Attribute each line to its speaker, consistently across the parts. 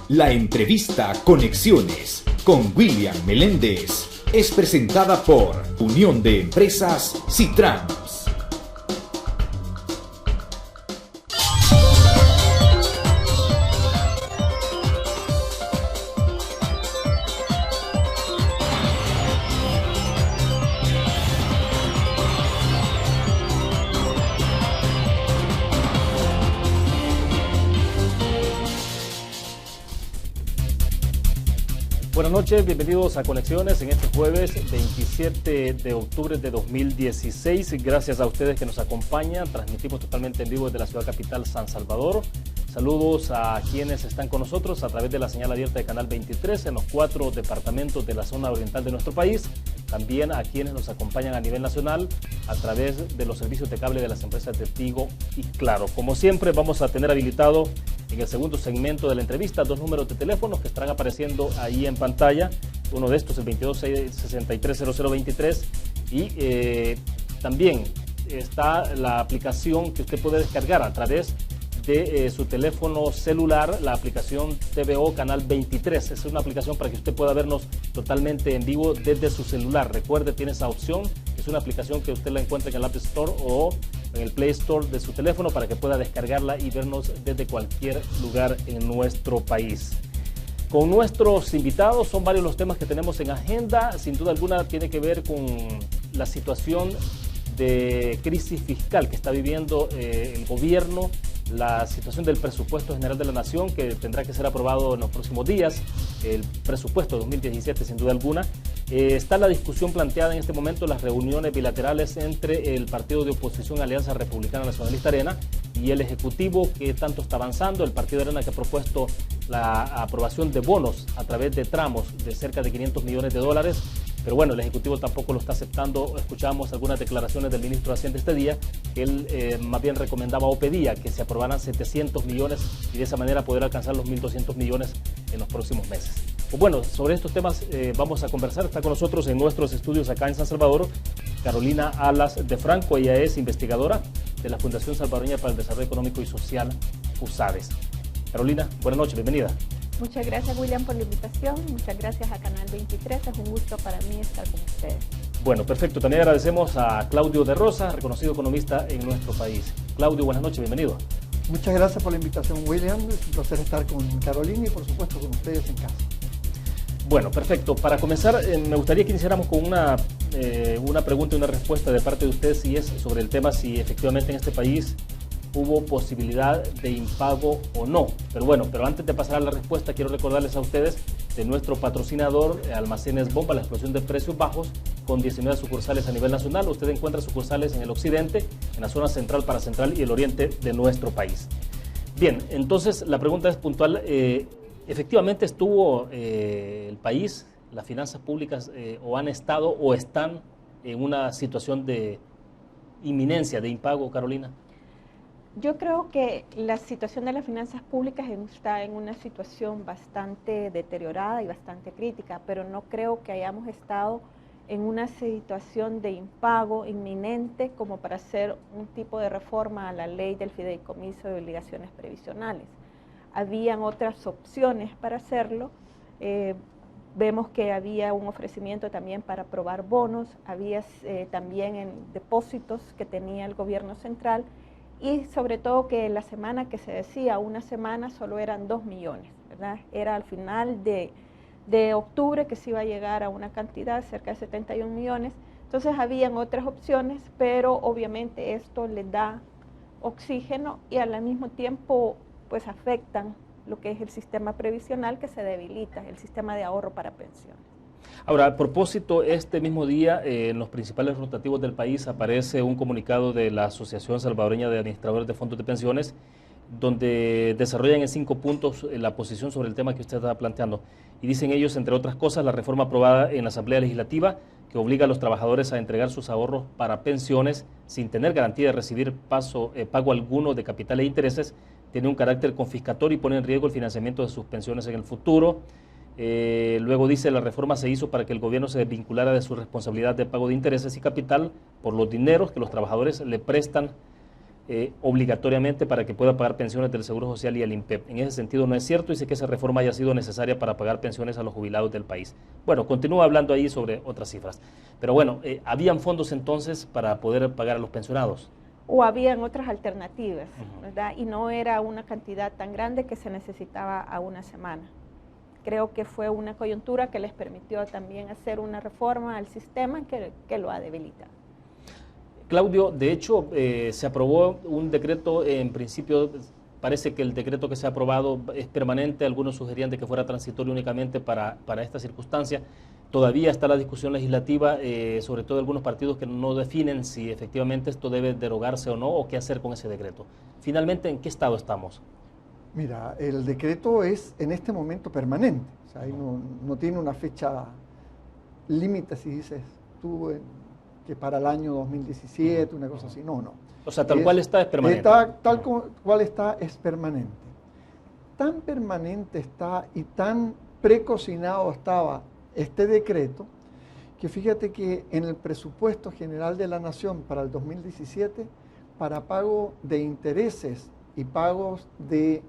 Speaker 1: La entrevista Conexiones con William Meléndez es presentada por Unión de Empresas Citrans.
Speaker 2: Buenas noches, bienvenidos a Conexiones en este jueves 27 de octubre de 2016. Gracias a ustedes que nos acompañan. Transmitimos totalmente en vivo desde la ciudad capital San Salvador. Saludos a quienes están con nosotros a través de la señal abierta de Canal 23 en los 4 departamentos de la zona oriental de nuestro país. También a quienes nos acompañan a nivel nacional a través de los servicios de cable de las empresas de Tigo y Claro. Como siempre, vamos a tener habilitado en el segundo segmento de la entrevista 2 números de teléfonos que estarán apareciendo ahí en pantalla. Uno de estos, el 22630023, y también está la aplicación que usted puede descargar a través de su teléfono celular, la aplicación TVO Canal 23. Es una aplicación para que usted pueda vernos totalmente en vivo desde su celular. Recuerde, tiene esa opción. Es una aplicación que usted la encuentra en el App Store o en el Play Store de su teléfono para que pueda descargarla y vernos desde cualquier lugar en nuestro país. Con nuestros invitados, son varios los temas que tenemos en agenda. Sin duda alguna tiene que ver con la situación de crisis fiscal que está viviendo el gobierno, la situación del presupuesto general de la nación que tendrá que ser aprobado en los próximos días, el presupuesto 2017 sin duda alguna. Está la discusión planteada en este momento, las reuniones bilaterales entre el partido de oposición Alianza Republicana Nacionalista Arena y el Ejecutivo, que tanto está avanzando. El partido Arena que ha propuesto la aprobación de bonos a través de tramos de cerca de 500 millones de dólares. Pero bueno, el Ejecutivo tampoco lo está aceptando. Escuchamos algunas declaraciones del ministro de Hacienda este día, que él más bien recomendaba o pedía que se aprobaran 700 millones y de esa manera poder alcanzar los 1.200 millones en los próximos meses. Pues bueno, sobre estos temas vamos a conversar. Está con nosotros en nuestros estudios acá en San Salvador Carolina Alas de Franco. Ella es investigadora de la Fundación Salvadoreña para el Desarrollo Económico y Social, FUSADES. Carolina, buenas noches, bienvenida.
Speaker 3: Muchas gracias, William, por la invitación. Muchas gracias a Canal 23. Es un gusto para mí estar con ustedes.
Speaker 2: Bueno, perfecto. También agradecemos a Claudio de Rosa, reconocido economista en nuestro país. Claudio, buenas noches, bienvenido.
Speaker 4: Muchas gracias por la invitación, William. Es un placer estar con Carolina y, por supuesto, con ustedes en casa.
Speaker 2: Bueno, perfecto. Para comenzar, me gustaría que iniciáramos con una pregunta y una respuesta de parte de ustedes, y es sobre el tema si efectivamente en este país hubo posibilidad de impago o no. Pero antes de pasar a la respuesta, quiero recordarles a ustedes de nuestro patrocinador, Almacenes Bomba, la explosión de precios bajos, con 19 sucursales a nivel nacional. Usted encuentra sucursales en el occidente, en la zona central, para central y el oriente de nuestro país. Bien, entonces la pregunta es puntual. ¿Efectivamente estuvo el país, las finanzas públicas, o han estado o están en una situación de inminencia de impago, Carolina?
Speaker 3: Yo creo que la situación de las finanzas públicas está en una situación bastante deteriorada y bastante crítica, pero no creo que hayamos estado en una situación de impago inminente como para hacer un tipo de reforma a la ley del fideicomiso de obligaciones previsionales. Habían otras opciones para hacerlo. Vemos que había un ofrecimiento también para aprobar bonos, había también en depósitos que tenía el gobierno central, y sobre todo que la semana que se decía, una semana, solo eran 2 millones, ¿verdad? Era al final de octubre que se iba a llegar a una cantidad cerca de 71 millones. Entonces habían otras opciones, pero obviamente esto le da oxígeno y al mismo tiempo pues afectan lo que es el sistema previsional, que se debilita, el sistema de ahorro para pensiones.
Speaker 2: Ahora, a propósito, este mismo día en los principales rotativos del país aparece un comunicado de la Asociación Salvadoreña de Administradores de Fondos de Pensiones, donde desarrollan en 5 puntos la posición sobre el tema que usted está planteando. Y dicen ellos, entre otras cosas, la reforma aprobada en la Asamblea Legislativa, que obliga a los trabajadores a entregar sus ahorros para pensiones sin tener garantía de recibir pago alguno de capital e intereses, tiene un carácter confiscatorio y pone en riesgo el financiamiento de sus pensiones en el futuro. Luego dice, la reforma se hizo para que el gobierno se desvinculara de su responsabilidad de pago de intereses y capital por los dineros que los trabajadores le prestan obligatoriamente para que pueda pagar pensiones del Seguro Social y el INPEP. En ese sentido no es cierto, dice que esa reforma haya sido necesaria para pagar pensiones a los jubilados del país. Bueno, continúa hablando ahí sobre otras cifras. Pero bueno, ¿habían fondos entonces para poder pagar a los pensionados?
Speaker 3: O habían otras alternativas, ¿verdad? Y no era una cantidad tan grande que se necesitaba a una semana. Creo que fue una coyuntura que les permitió también hacer una reforma al sistema que lo ha debilitado.
Speaker 2: Claudio, de hecho, se aprobó un decreto, en principio parece que el decreto que se ha aprobado es permanente, algunos sugerían de que fuera transitorio únicamente para esta circunstancia. Todavía está la discusión legislativa, sobre todo algunos partidos que no definen si efectivamente esto debe derogarse o no, o qué hacer con ese decreto. Finalmente, ¿en qué estado estamos?
Speaker 4: Mira, el decreto es en este momento permanente, o sea, ahí no tiene una fecha límite, si dices tú, que para el año 2017, una cosa así, no.
Speaker 2: O sea, tal cual está es permanente.
Speaker 4: Tal cual está es permanente. Tan permanente está y tan precocinado estaba este decreto, que fíjate que en el presupuesto general de la Nación para el 2017, para pago de intereses y pagos de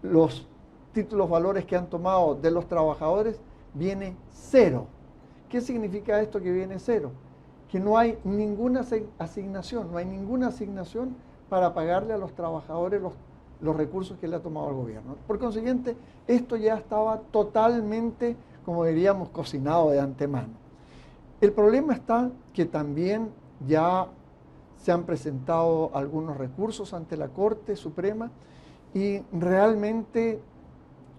Speaker 4: los títulos valores que han tomado de los trabajadores, viene cero. ¿Qué significa esto que viene cero? Que no hay ninguna asignación, para pagarle a los trabajadores los recursos que le ha tomado el gobierno. Por consiguiente, esto ya estaba totalmente, como diríamos, cocinado de antemano. El problema está que también ya se han presentado algunos recursos ante la Corte Suprema y realmente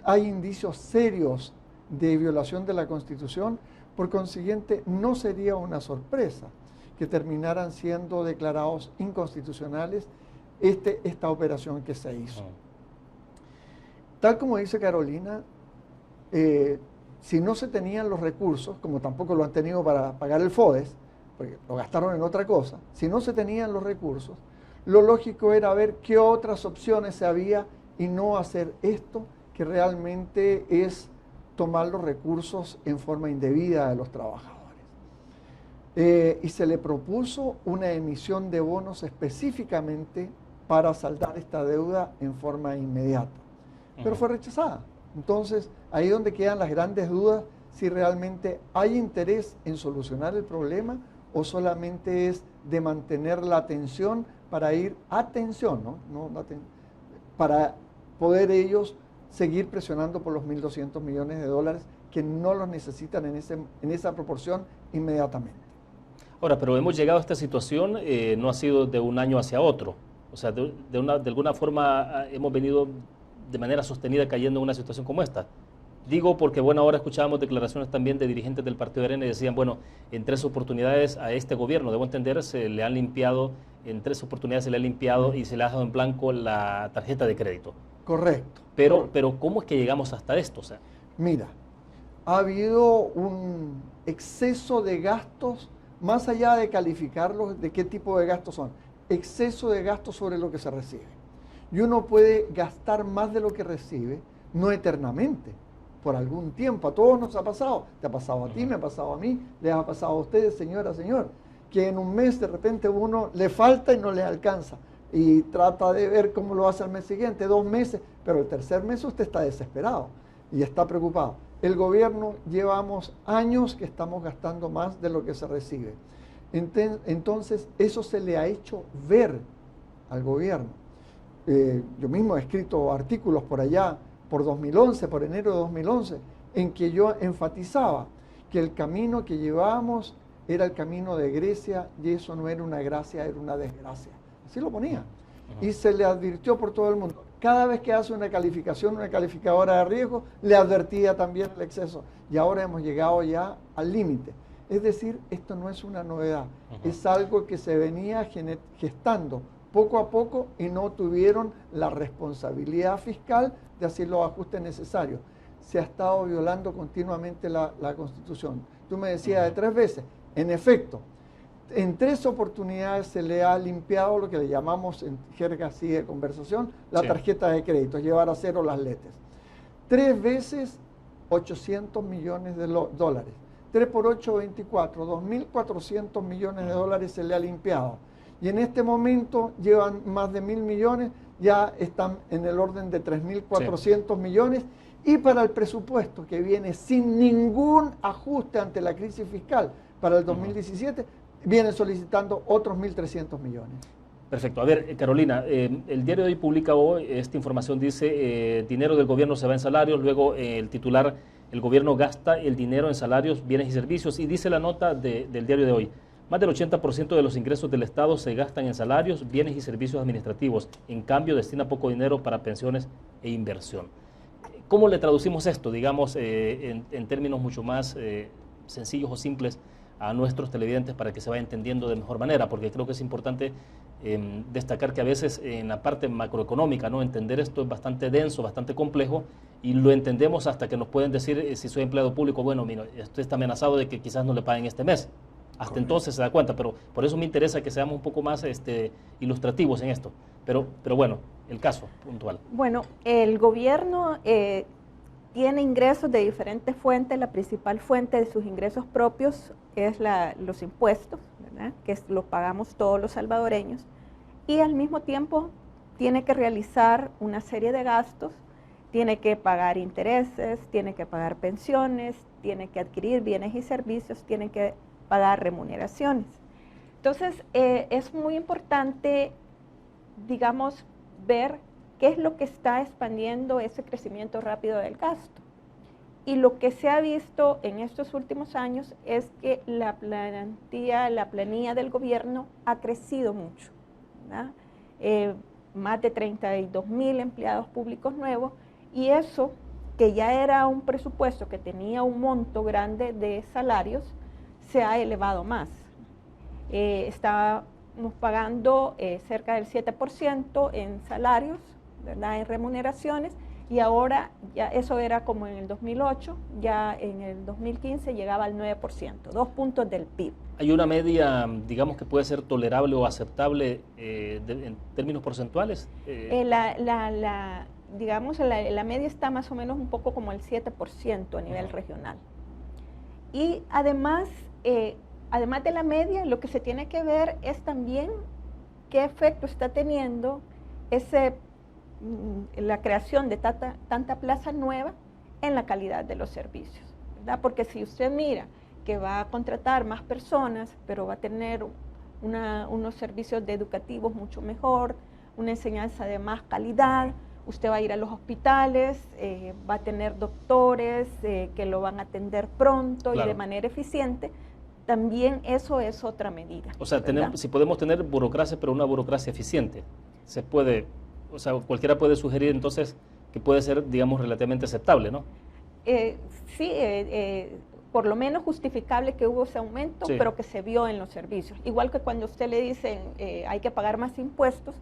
Speaker 4: hay indicios serios de violación de la Constitución. Por consiguiente, no sería una sorpresa que terminaran siendo declarados inconstitucionales esta operación que se hizo. Tal como dice Carolina, si no se tenían los recursos, como tampoco lo han tenido para pagar el FODES, porque lo gastaron en otra cosa, si no se tenían los recursos, lo lógico era ver qué otras opciones se había y no hacer esto, que realmente es tomar los recursos en forma indebida de los trabajadores. Y se le propuso una emisión de bonos específicamente para saldar esta deuda en forma inmediata, pero fue rechazada. Entonces, ahí es donde quedan las grandes dudas si realmente hay interés en solucionar el problema o solamente es de mantener la atención para ir para poder ellos seguir presionando por los 1.200 millones de dólares que no los necesitan en esa proporción inmediatamente.
Speaker 2: Ahora, pero hemos llegado a esta situación, no ha sido de un año hacia otro. O sea, de alguna forma hemos venido de manera sostenida cayendo en una situación como esta. Digo porque, bueno, ahora escuchábamos declaraciones también de dirigentes del Partido Arena y decían, bueno, en 3 oportunidades a este gobierno, debo entender, en 3 oportunidades se le ha limpiado y se le ha dejado en blanco la tarjeta de crédito.
Speaker 4: Correcto.
Speaker 2: Pero ¿cómo es que llegamos hasta esto? O sea,
Speaker 4: mira, ha habido un exceso de gastos, más allá de calificarlos, de qué tipo de gastos son, exceso de gastos sobre lo que se recibe. Y uno puede gastar más de lo que recibe, no eternamente, por algún tiempo. A todos nos ha pasado. Te ha pasado a ti, me ha pasado a mí, les ha pasado a ustedes, señora, señor, que en un mes de repente uno le falta y no le alcanza. Y trata de ver cómo lo hace el mes siguiente, 2 meses, pero el tercer mes usted está desesperado y está preocupado. El gobierno llevamos años que estamos gastando más de lo que se recibe. Entonces, eso se le ha hecho ver al gobierno. Yo mismo he escrito artículos por allá, por 2011, por enero de 2011, en que yo enfatizaba que el camino que llevábamos era el camino de Grecia y eso no era una gracia, era una desgracia. Así lo ponía. Y se le advirtió por todo el mundo. Cada vez que hace una calificación, una calificadora de riesgo, le advertía también el exceso. Y ahora hemos llegado ya al límite. Es decir, esto no es una novedad. Es algo que se venía gestando poco a poco y no tuvieron la responsabilidad fiscal de hacer los ajustes necesarios. Se ha estado violando continuamente la Constitución. Tú me decías de 3 veces. En efecto, en 3 oportunidades se le ha limpiado lo que le llamamos en jerga así de conversación, la tarjeta de crédito, llevar a cero las letes. 3 veces 800 millones de dólares. 3 por 8, 24, 2.400 millones de dólares se le ha limpiado. y en este momento llevan más de 1.000 millones, ya están en el orden de 3.400 millones, y para el presupuesto que viene sin ningún ajuste ante la crisis fiscal para el 2017, vienen solicitando otros 1.300 millones.
Speaker 2: Perfecto. A ver, Carolina, el diario de hoy publica hoy, esta información dice, dinero del gobierno se va en salarios, luego el titular, el gobierno gasta el dinero en salarios, bienes y servicios, y dice la nota del diario de hoy, más del 80% de los ingresos del Estado se gastan en salarios, bienes y servicios administrativos, en cambio destina poco dinero para pensiones e inversión. ¿Cómo le traducimos esto, digamos, en términos mucho más sencillos o simples a nuestros televidentes para que se vaya entendiendo de mejor manera? Porque creo que es importante destacar que a veces en la parte macroeconómica, ¿no?, entender esto es bastante denso, bastante complejo, y lo entendemos hasta que nos pueden decir, si soy empleado público, bueno, mira, usted está amenazado de que quizás no le paguen este mes. Hasta entonces se da cuenta, pero por eso me interesa que seamos un poco más ilustrativos en esto. Pero bueno, el caso puntual.
Speaker 3: Bueno, el gobierno tiene ingresos de diferentes fuentes. La principal fuente de sus ingresos propios es los impuestos, ¿verdad?, que los pagamos todos los salvadoreños, y al mismo tiempo tiene que realizar una serie de gastos, tiene que pagar intereses, tiene que pagar pensiones, tiene que adquirir bienes y servicios, tiene que pagar remuneraciones. Entonces, es muy importante, digamos, ver qué es lo que está expandiendo ese crecimiento rápido del gasto. Y lo que se ha visto en estos últimos años es que la planilla del gobierno ha crecido mucho, ¿verdad? Más de 32.000 empleados públicos nuevos, y eso, que ya era un presupuesto que tenía un monto grande de salarios, se ha elevado más. Estábamos pagando cerca del 7% en salarios, ¿verdad?, en remuneraciones, y ahora ya eso era como en el 2008, ya en el 2015 llegaba al 9%, 2 puntos del PIB.
Speaker 2: ¿Hay una media, digamos, que puede ser tolerable o aceptable en términos porcentuales?
Speaker 3: Digamos, la media está más o menos un poco como el 7% a nivel regional. Y además de la media, lo que se tiene que ver es también qué efecto está teniendo la creación de tanta plaza nueva en la calidad de los servicios, ¿verdad? Porque si usted mira que va a contratar más personas, pero va a tener unos servicios educativos mucho mejor, una enseñanza de más calidad, usted va a ir a los hospitales, va a tener doctores que lo van a atender pronto, claro, y de manera eficiente. También eso es otra medida.
Speaker 2: O sea, si podemos tener burocracia, pero una burocracia eficiente, se puede, o sea, cualquiera puede sugerir entonces que puede ser, digamos, relativamente aceptable, ¿no?
Speaker 3: Sí, por lo menos justificable que hubo ese aumento, sí, pero que se vio en los servicios. Igual que cuando usted le dicen hay que pagar más impuestos,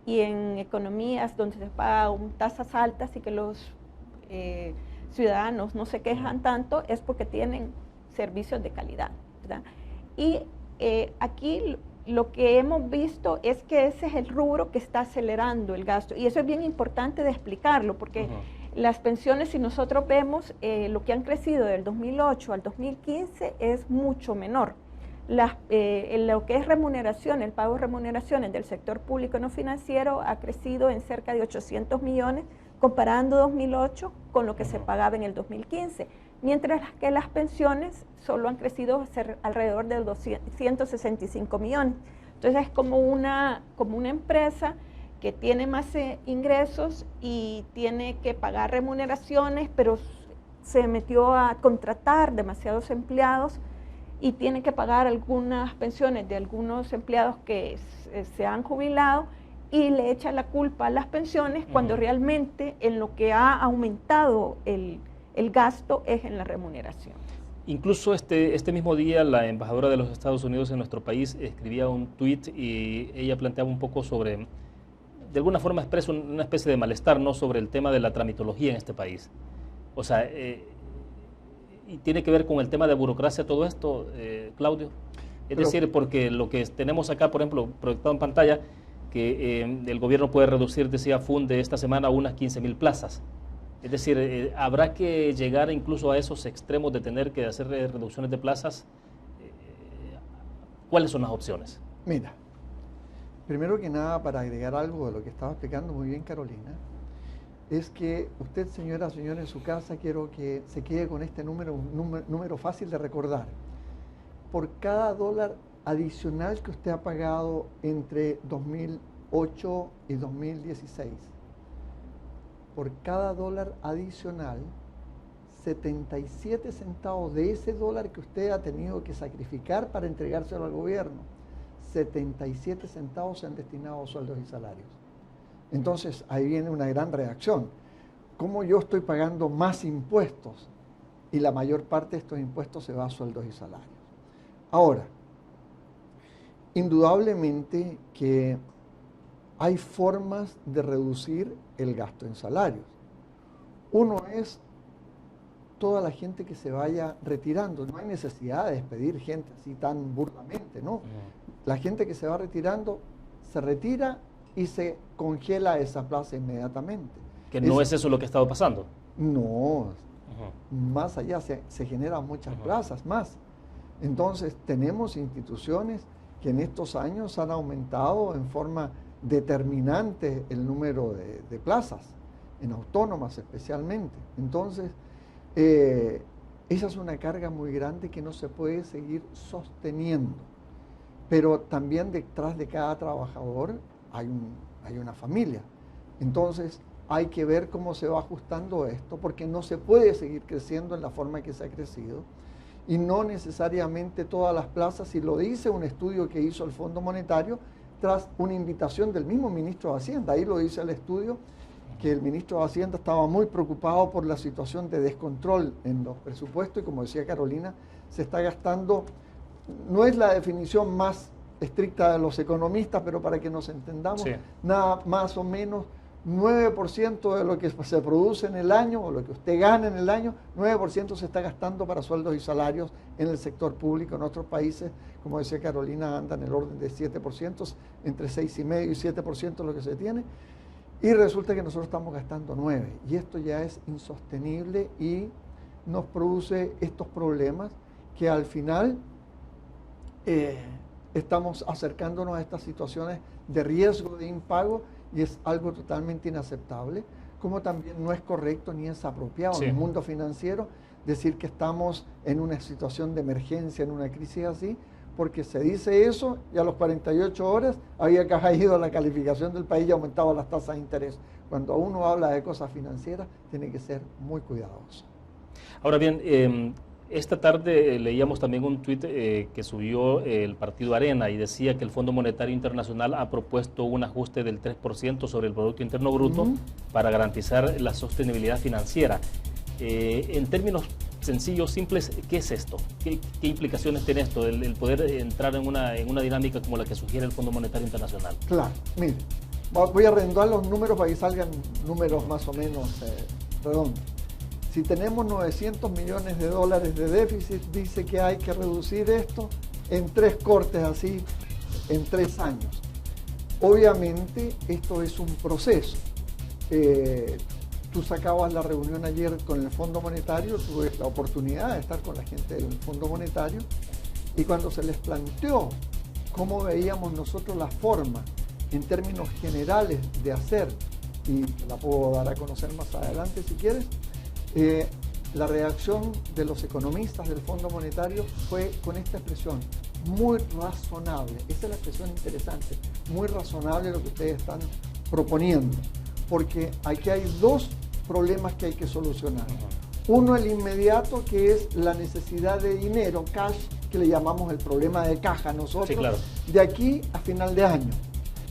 Speaker 3: y en economías donde se pagan tasas altas y que los ciudadanos no se quejan tanto, es porque tienen servicios de calidad, ¿verdad? Y aquí lo que hemos visto es que ese es el rubro que está acelerando el gasto, y eso es bien importante de explicarlo, porque las pensiones, si nosotros vemos lo que han crecido del 2008 al 2015, es mucho menor. Lo que es remuneración, el pago de remuneraciones del sector público no financiero ha crecido en cerca de 800 millones, comparando 2008 con lo que se pagaba en el 2015, mientras que las pensiones solo han crecido alrededor de 265 millones. Entonces es como una empresa que tiene más ingresos y tiene que pagar remuneraciones, pero se metió a contratar demasiados empleados y tiene que pagar algunas pensiones de algunos empleados que se han jubilado, y le echa la culpa a las pensiones cuando realmente en lo que ha aumentado el gasto es en la remuneración.
Speaker 2: Incluso este mismo día la embajadora de los Estados Unidos en nuestro país escribía un tuit y ella planteaba un poco sobre, de alguna forma expresa una especie de malestar, ¿no?, sobre el tema de la tramitología en este país. O sea, y tiene que ver con el tema de burocracia todo esto, Claudio. Es decir, porque lo que tenemos acá, por ejemplo, proyectado en pantalla, que el gobierno puede reducir, decía Funde, esta semana a unas 15.000 plazas. Es decir, habrá que llegar incluso a esos extremos de tener que hacer reducciones de plazas. ¿Cuáles son las opciones?
Speaker 4: Mira, Primero que nada, para agregar algo de lo que estaba explicando muy bien Carolina, es que usted, señora, señor, en su casa, quiero que se quede con este número, un número fácil de recordar. Por cada dólar adicional que usted ha pagado entre 2008 y 2016, por cada dólar adicional, 77 centavos de ese dólar que usted ha tenido que sacrificar para entregárselo al gobierno, 77 centavos se han destinado a sueldos y salarios. Entonces, ahí viene una gran reacción. ¿Cómo yo estoy pagando más impuestos? Y la mayor parte de estos impuestos se va a sueldos y salarios. Ahora, indudablemente que hay formas de reducir el gasto en salarios. Uno es toda la gente que se vaya retirando. No hay necesidad de despedir gente así tan burdamente, ¿no? La gente que se va retirando se retira y se congela esa plaza inmediatamente.
Speaker 2: Que no es eso lo que ha estado pasando.
Speaker 4: No, más allá se generan muchas plazas más. Entonces tenemos instituciones que en estos años han aumentado en forma determinante el número de plazas, en autónomas especialmente. Entonces, esa es una carga muy grande que no se puede seguir sosteniendo. Pero también detrás de cada trabajador hay una familia. Entonces, hay que ver cómo se va ajustando esto, porque no se puede seguir creciendo en la forma que se ha crecido. Y no necesariamente todas las plazas, y lo dice un estudio que hizo el Fondo Monetario, tras una invitación del mismo ministro de Hacienda. Ahí lo dice el estudio, que el ministro de Hacienda estaba muy preocupado por la situación de descontrol en los presupuestos y, como decía Carolina, se está gastando, no es la definición más estricta de los economistas, pero para que nos entendamos, nada más o menos 9% de lo que se produce en el año, o lo que usted gana en el año, 9% se está gastando para sueldos y salarios en el sector público. En otros países, como decía Carolina, anda en el orden de 7%, entre 6,5% y 7% lo que se tiene, y resulta que nosotros estamos gastando 9%, y esto ya es insostenible y nos produce estos problemas que al final estamos acercándonos a estas situaciones de riesgo de impago, y es algo totalmente inaceptable, como también no es correcto ni es apropiado en el mundo financiero decir que estamos en una situación de emergencia, en una crisis así, porque se dice eso y a las 48 horas había caído la calificación del país y aumentado las tasas de interés. Cuando uno habla de cosas financieras, tiene que ser muy cuidadoso.
Speaker 2: Ahora bien, esta tarde leíamos también un tuit que subió el partido Arena y decía que el Fondo Monetario Internacional ha propuesto un ajuste del 3% sobre el Producto Interno Bruto para garantizar la sostenibilidad financiera. En términos sencillos, simples, ¿qué es esto? ¿Qué implicaciones tiene esto, el poder entrar en una dinámica como la que sugiere el Fondo Monetario Internacional?
Speaker 4: Claro, mire, voy a redondear los números para que salgan números más o menos redondos. Si tenemos 900 millones de dólares de déficit, dice que hay que reducir esto en 3 cortes así, en 3 años. Obviamente esto es un proceso. Tú sacabas la reunión ayer con el Fondo Monetario, tuve la oportunidad de estar con la gente del Fondo Monetario, y cuando se les planteó cómo veíamos nosotros la forma en términos generales de hacer, y la puedo dar a conocer más adelante si quieres, la reacción de los economistas del Fondo Monetario fue con esta expresión: muy razonable. Esa es la expresión interesante, muy razonable lo que ustedes están proponiendo, porque aquí hay 2 problemas que hay que solucionar. Uno, el inmediato, que es la necesidad de dinero, cash, que le llamamos el problema de caja nosotros, de aquí a final de año.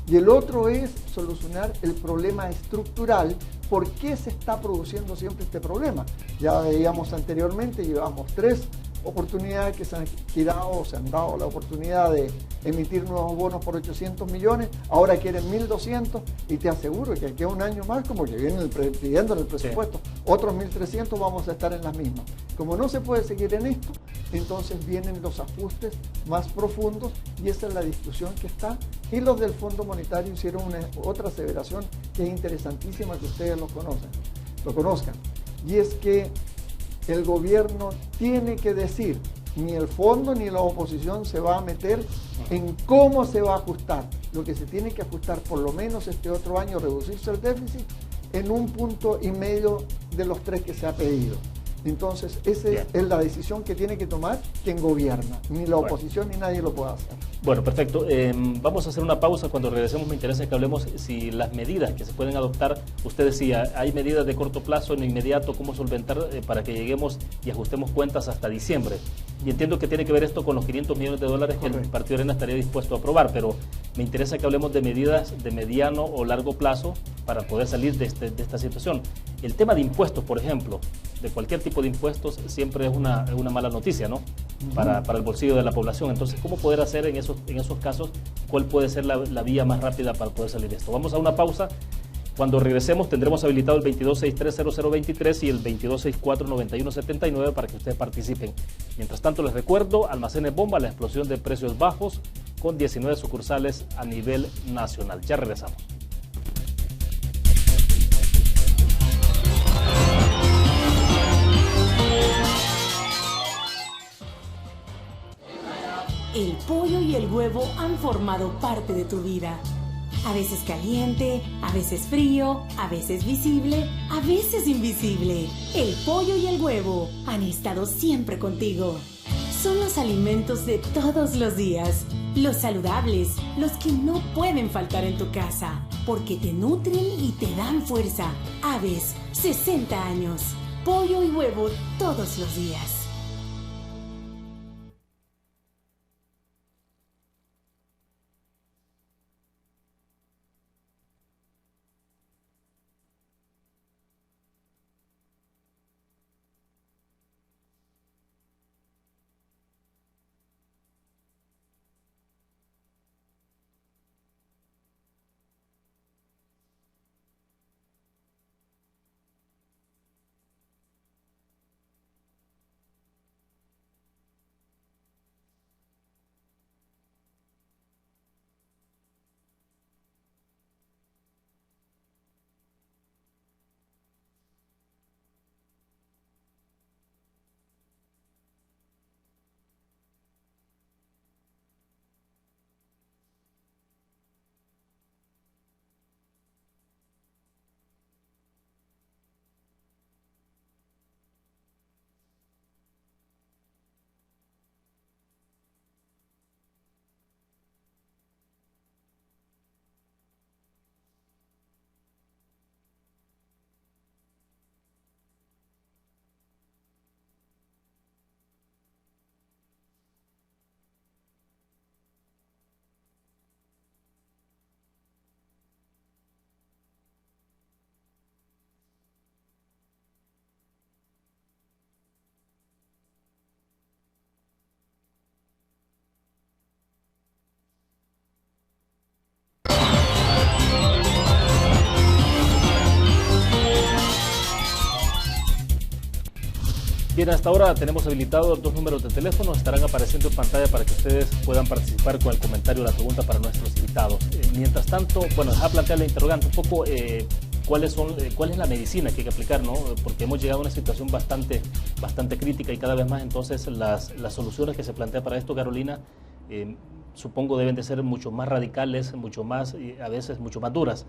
Speaker 4: Y el otro es solucionar el problema estructural. ¿Por qué se está produciendo siempre este problema? Ya veíamos anteriormente, llevamos 3 oportunidades que se han girado, se han dado la oportunidad de emitir nuevos bonos por 800 millones, ahora quieren 1.200, y te aseguro que aquí a un año más, como que viene pidiendo en el presupuesto, otros 1.300, vamos a estar en las mismas. Como no se puede seguir en esto, entonces vienen los ajustes más profundos, y esa es la discusión que está. Y los del Fondo Monetario hicieron otra aseveración que es interesantísima, que ustedes lo conozcan, y es que el gobierno tiene que decir, ni el fondo ni la oposición se va a meter en cómo se va a ajustar. lo que se tiene que ajustar por lo menos este otro año, reducirse el déficit en 1,5 puntos de los 3 que se ha pedido. Entonces, esa es la decisión que tiene que tomar quien gobierna. Ni la oposición ni nadie lo puede hacer.
Speaker 2: Bueno, perfecto. Vamos a hacer una pausa. Cuando regresemos me interesa que hablemos si las medidas que se pueden adoptar, usted decía, hay medidas de corto plazo, en inmediato, cómo solventar para que lleguemos y ajustemos cuentas hasta diciembre. Y entiendo que tiene que ver esto con los 500 millones de dólares que el Partido Arena estaría dispuesto a aprobar, pero me interesa que hablemos de medidas de mediano o largo plazo para poder salir de esta situación. El tema de impuestos, por ejemplo, de cualquier tipo de impuestos siempre es una mala noticia, ¿no? Para el bolsillo de la población. Entonces, ¿cómo poder hacer en esos casos? ¿Cuál puede ser la vía más rápida para poder salir de esto? Vamos a una pausa. Cuando regresemos tendremos habilitado el 22630023 y el 22649179 para que ustedes participen. Mientras tanto, les recuerdo, Almacenes Bomba, la explosión de precios bajos con 19 sucursales a nivel nacional. Ya regresamos.
Speaker 5: El pollo y el huevo han formado parte de tu vida. A veces caliente, a veces frío, a veces visible, a veces invisible. El pollo y el huevo han estado siempre contigo. Son los alimentos de todos los días, los saludables, los que no pueden faltar en tu casa, porque te nutren y te dan fuerza. Aves, 60 años. Pollo y huevo todos los días.
Speaker 2: Bien, hasta ahora tenemos habilitados 2 números de teléfono, estarán apareciendo en pantalla para que ustedes puedan participar con el comentario o la pregunta para nuestros invitados. Mientras tanto, bueno, deja plantear la interrogante un poco, cuál es la medicina que hay que aplicar, ¿no? Porque hemos llegado a una situación bastante crítica y cada vez más, entonces las soluciones que se plantean para esto, Carolina, supongo deben de ser mucho más radicales, mucho más, a veces mucho más duras.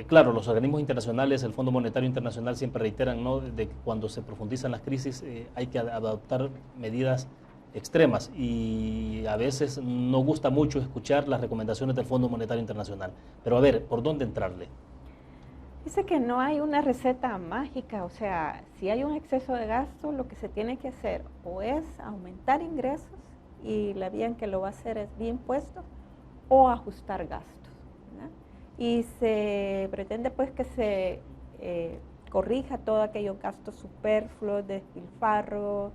Speaker 2: Claro, los organismos internacionales, el Fondo Monetario Internacional siempre reiteran, ¿no?, de que cuando se profundizan las crisis hay que adoptar medidas extremas y a veces no gusta mucho escuchar las recomendaciones del Fondo Monetario Internacional. Pero a ver, ¿por dónde entrarle?
Speaker 3: Dice que no hay una receta mágica, o sea, si hay un exceso de gasto, lo que se tiene que hacer o es aumentar ingresos y la vía en que lo va a hacer es vía impuestos o ajustar gastos. Y se pretende pues que se corrija todo aquellos gastos superfluos, despilfarro,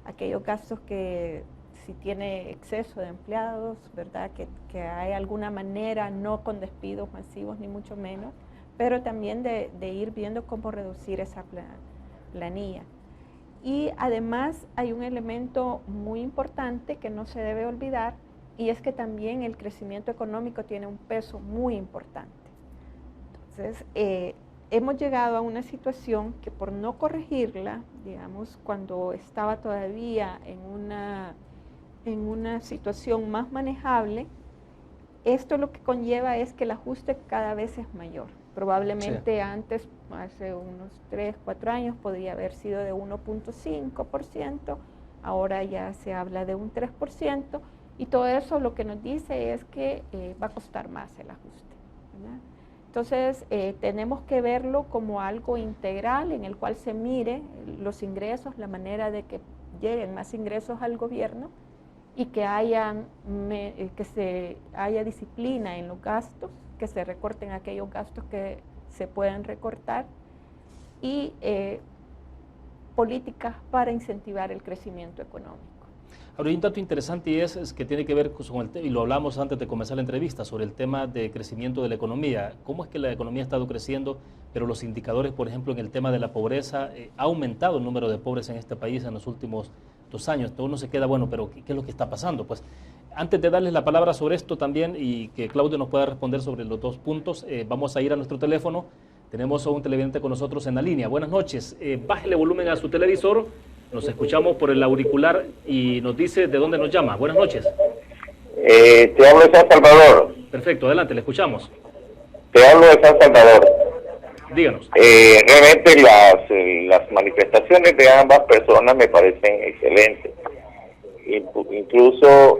Speaker 3: aquellos gastos que si tiene exceso de empleados, ¿verdad? Que hay alguna manera, no con despidos masivos ni mucho menos, pero también de ir viendo cómo reducir esa planilla. Y además hay un elemento muy importante que no se debe olvidar, y es que también el crecimiento económico tiene un peso muy importante. Entonces, hemos llegado a una situación que por no corregirla, digamos, cuando estaba todavía en una situación más manejable, esto lo que conlleva es que el ajuste cada vez es mayor. Probablemente antes, hace unos 3, 4 años, podría haber sido de 1.5%, ahora ya se habla de un 3%, y todo eso lo que nos dice es que va a costar más el ajuste, ¿verdad? Entonces, tenemos que verlo como algo integral en el cual se mire los ingresos, la manera de que lleguen más ingresos al gobierno y que haya disciplina en los gastos, que se recorten aquellos gastos que se pueden recortar y políticas para incentivar el crecimiento económico.
Speaker 2: Ahora, hay un dato interesante y es que tiene que ver con y lo hablamos antes de comenzar la entrevista, sobre el tema de crecimiento de la economía. ¿Cómo es que la economía ha estado creciendo, pero los indicadores, por ejemplo, en el tema de la pobreza, ha aumentado el número de pobres en este país en los últimos 2 años? Todo uno se queda, bueno, pero ¿qué es lo que está pasando? Pues antes de darles la palabra sobre esto también y que Claudio nos pueda responder sobre los 2 puntos, vamos a ir a nuestro teléfono. Tenemos a un televidente con nosotros en la línea. Buenas noches. Bájele volumen a su televisor. Nos escuchamos por el auricular y nos dice de dónde nos llama. Buenas noches.
Speaker 6: Te hablo de San Salvador.
Speaker 2: Perfecto, adelante, le escuchamos.
Speaker 6: Te hablo de San Salvador.
Speaker 2: Díganos.
Speaker 6: Realmente las manifestaciones de ambas personas me parecen excelentes. Incluso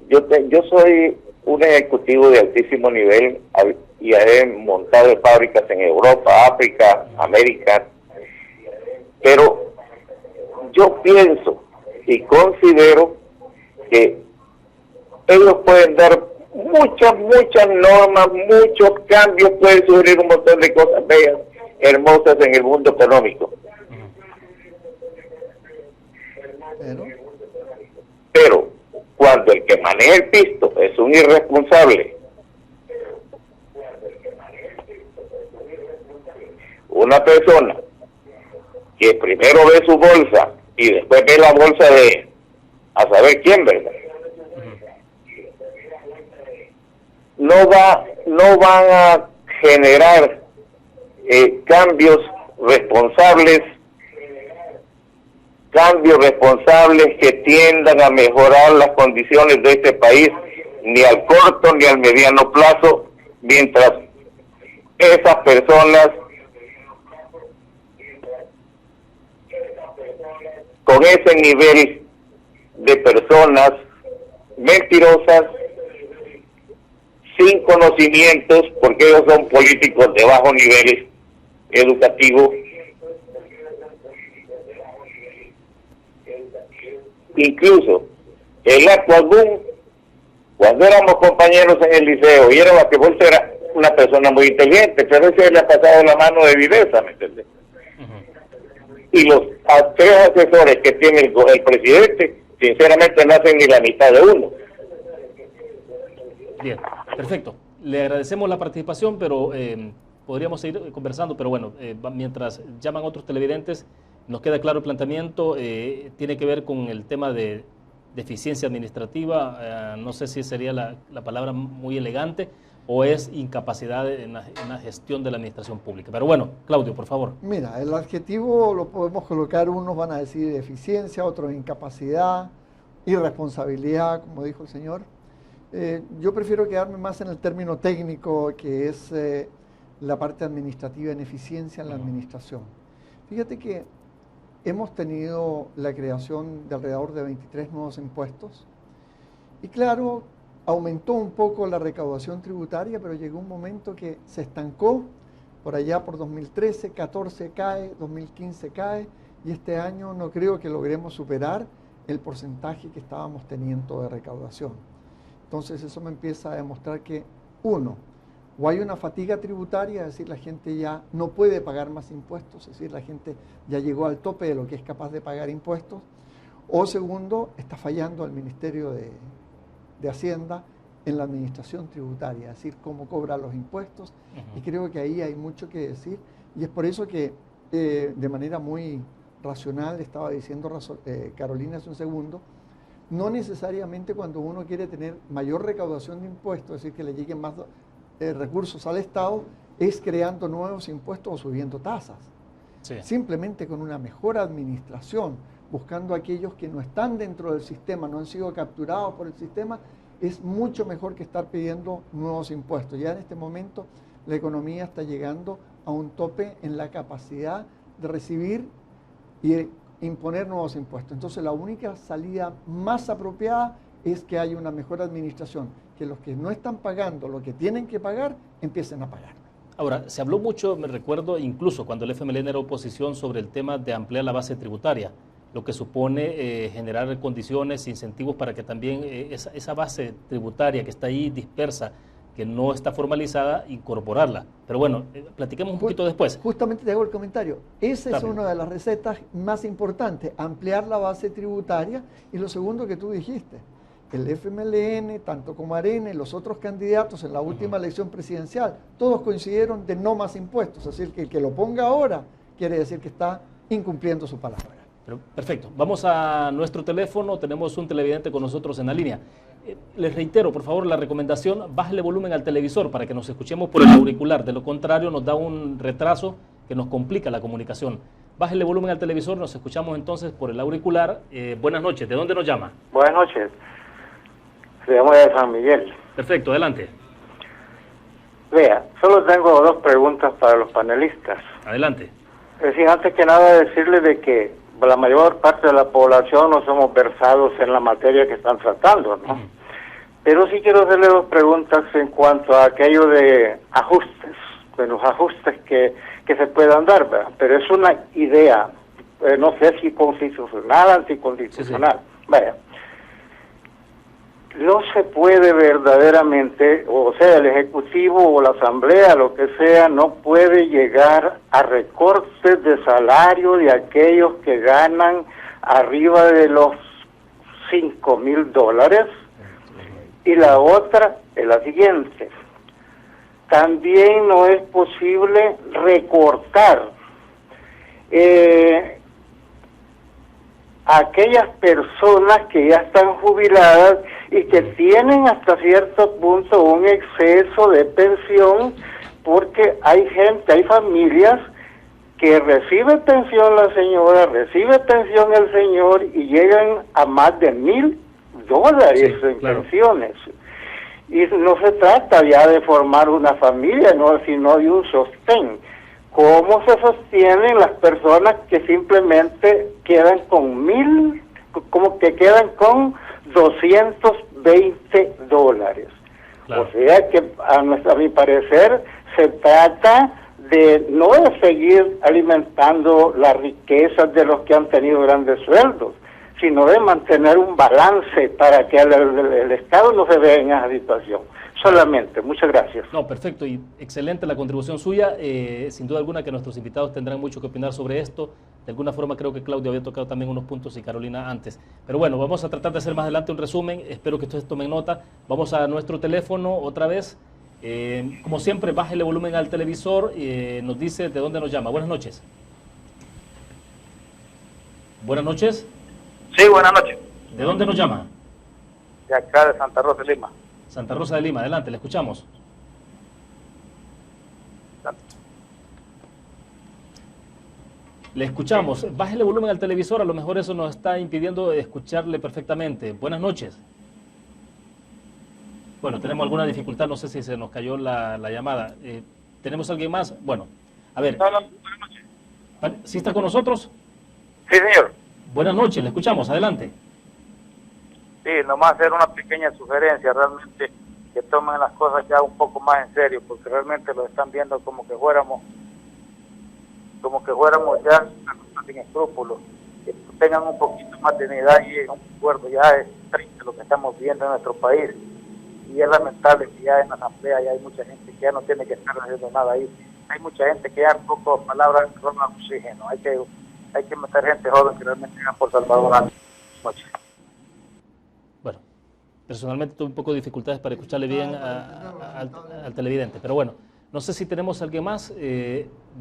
Speaker 6: yo soy un ejecutivo de altísimo nivel y he montado fábricas en Europa, África, América. Pero yo pienso y considero que ellos pueden dar muchas normas, muchos cambios, pueden surgir un montón de cosas bellas, hermosas en el mundo económico. Pero cuando el que maneja el pisto es un irresponsable, una persona que primero ve su bolsa y después ve la bolsa de a saber quién, ¿verdad? No van a generar cambios responsables que tiendan a mejorar las condiciones de este país, ni al corto ni al mediano plazo, mientras esas personas con ese nivel de personas mentirosas, sin conocimientos, porque ellos son políticos de bajo nivel educativo, incluso el Aquagún, cuando éramos compañeros en el liceo, y era Basquetbolista, era una persona muy inteligente, pero ese le ha pasado la mano de viveza, ¿me entiendes? Y los 3 asesores que tiene el presidente, sinceramente no hacen ni la mitad de uno.
Speaker 2: Bien, perfecto. Le agradecemos la participación, pero podríamos seguir conversando, pero bueno, mientras llaman otros televidentes, nos queda claro el planteamiento. Tiene que ver con el tema de eficiencia administrativa. No sé si sería la palabra muy elegante, o es incapacidad en la gestión de la administración pública. Pero bueno, Claudio, por favor.
Speaker 4: Mira, el adjetivo lo podemos colocar, unos van a decir eficiencia, otros incapacidad, irresponsabilidad, como dijo el señor. Yo prefiero quedarme más en el término técnico, que es la parte administrativa, en eficiencia en la administración. Fíjate que hemos tenido la creación de alrededor de 23 nuevos impuestos y claro, aumentó un poco la recaudación tributaria, pero llegó un momento que se estancó, por allá por 2013, 14 cae, 2015 cae, y este año no creo que logremos superar el porcentaje que estábamos teniendo de recaudación. Entonces eso me empieza a demostrar que, uno, o hay una fatiga tributaria, es decir, la gente ya no puede pagar más impuestos, es decir, la gente ya llegó al tope de lo que es capaz de pagar impuestos, o segundo, está fallando el Ministerio de Hacienda en la administración tributaria, es decir, cómo cobra los impuestos, y creo que ahí hay mucho que decir, y es por eso que de manera muy racional, estaba diciendo Carolina hace un segundo, no necesariamente cuando uno quiere tener mayor recaudación de impuestos, es decir, que le lleguen más recursos al Estado, es creando nuevos impuestos o subiendo tasas. Sí. Simplemente con una mejor administración, buscando a aquellos que no están dentro del sistema, no han sido capturados por el sistema, es mucho mejor que estar pidiendo nuevos impuestos. Ya en este momento la economía está llegando a un tope en la capacidad de recibir y imponer nuevos impuestos. Entonces la única salida más apropiada es que haya una mejor administración, que los que no están pagando lo que tienen que pagar, empiecen a pagar.
Speaker 2: Ahora, se habló mucho, me recuerdo, incluso cuando el FMLN era oposición, sobre el tema de ampliar la base tributaria, lo que supone generar condiciones, incentivos para que también esa base tributaria que está ahí dispersa, que no está formalizada, incorporarla. Pero bueno, platiquemos un poquito después.
Speaker 4: Justamente te hago el comentario. Esa es una de las recetas más importantes, ampliar la base tributaria. Y lo segundo que tú dijiste, el FMLN, tanto como Arena y los otros candidatos en la última elección presidencial, todos coincidieron de no más impuestos. Así que el que lo ponga ahora quiere decir que está incumpliendo su palabra.
Speaker 2: Pero, perfecto. Vamos a nuestro teléfono. Tenemos un televidente con nosotros en la línea. Les reitero, por favor, la recomendación, bájale volumen al televisor para que nos escuchemos por el auricular. De lo contrario, nos da un retraso que nos complica la comunicación. Bájale volumen al televisor, nos escuchamos entonces por el auricular. Buenas noches. ¿De dónde nos llama?
Speaker 7: Buenas noches. Se llama de San Miguel.
Speaker 2: Perfecto, adelante.
Speaker 7: Vea, solo tengo dos preguntas para los panelistas.
Speaker 2: Adelante.
Speaker 7: Es decir, antes que nada decirle de que la mayor parte de la población no somos versados en la materia que están tratando, ¿no? Pero sí quiero hacerle dos preguntas en cuanto a aquello de ajustes, de los ajustes que se puedan dar, ¿verdad? Pero es una idea, no sé si constitucional, anticonstitucional. Sí, sí. Vaya, no se puede verdaderamente, o sea, el Ejecutivo o la Asamblea, lo que sea, no puede llegar a recortes de salario de aquellos que ganan arriba de los $5,000. Y la otra es la siguiente. También no es posible recortar aquellas personas que ya están jubiladas y que tienen hasta cierto punto un exceso de pensión, porque hay gente, hay familias que recibe pensión la señora, recibe pensión el señor y llegan a más de $1,000
Speaker 2: sí,
Speaker 7: en
Speaker 2: claro.
Speaker 7: pensiones. Y no se trata ya de formar una familia, no, sino de un sostén. ¿Cómo se sostienen las personas que simplemente quedan con como que quedan con $220? Claro. O sea que a mi parecer se trata de no de seguir alimentando las riquezas de los que han tenido grandes sueldos, sino de mantener un balance para que el Estado no se vea en esa situación. Solamente, muchas gracias.
Speaker 2: No, perfecto y excelente la contribución suya. Sin duda alguna que nuestros invitados tendrán mucho que opinar sobre esto. De alguna forma creo que Claudio había tocado también unos puntos y Carolina antes. Pero bueno, vamos a tratar de hacer más adelante un resumen. Espero que ustedes tomen nota. Vamos a nuestro teléfono otra vez. Como siempre, bájele volumen al televisor y nos dice de dónde nos llama. Buenas noches. Buenas noches.
Speaker 8: Sí, buenas noches.
Speaker 2: ¿De dónde nos llama?
Speaker 8: De acá, de Santa Rosa de Lima.
Speaker 2: Santa Rosa de Lima, adelante, le escuchamos. Le escuchamos. Bájele volumen al televisor, a lo mejor eso nos está impidiendo escucharle perfectamente. Buenas noches. Bueno, tenemos alguna dificultad, no sé si se nos cayó la llamada. ¿Tenemos alguien más? Bueno, a ver.
Speaker 8: No, buenas noches.
Speaker 2: ¿Sí está con nosotros?
Speaker 8: Sí, señor.
Speaker 2: Buenas noches, le escuchamos, adelante.
Speaker 8: Sí, nomás hacer una pequeña sugerencia, realmente que tomen las cosas ya un poco más en serio, porque realmente lo están viendo como que fuéramos ya sin escrúpulos, que tengan un poquito más de dignidad y un acuerdo. Ya es triste lo que estamos viendo en nuestro país y es lamentable que ya en la asamblea ya hay mucha gente que ya no tiene que estar haciendo nada ahí. Hay mucha gente que ya en pocas palabras roba oxígeno. Hay que meter gente joven que realmente vengan por Salvador.
Speaker 2: Bueno, personalmente tuve un poco de dificultades para escucharle bien al televidente, pero bueno, no sé si tenemos a alguien más.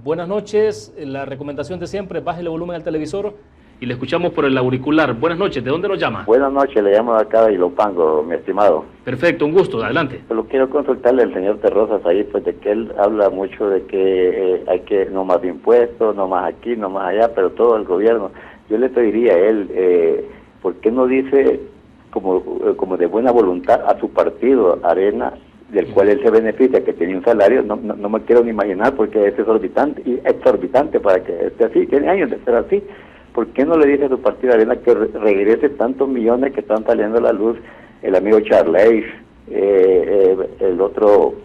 Speaker 2: Buenas noches, la recomendación de siempre, bájele volumen al televisor y le escuchamos por el auricular. Buenas noches, ¿de dónde nos llama?
Speaker 9: Buenas noches, le llamo de acá de Ilopango, mi estimado.
Speaker 2: Perfecto, un gusto, adelante.
Speaker 9: Solo quiero consultarle al señor Terrosas ahí, pues de que él habla mucho de que hay que no más impuestos, no más aquí, no más allá, pero todo el gobierno. yo le pediría a él, ¿por qué no dice como de buena voluntad a su partido, Arena, del cual él se beneficia, que tiene un salario, no me quiero ni imaginar porque es exorbitante para que esté así, tiene años de ser así? ¿Por qué no le dice a su partido, Arena, que regrese tantos millones que están saliendo a la luz, el amigo Charles, el otro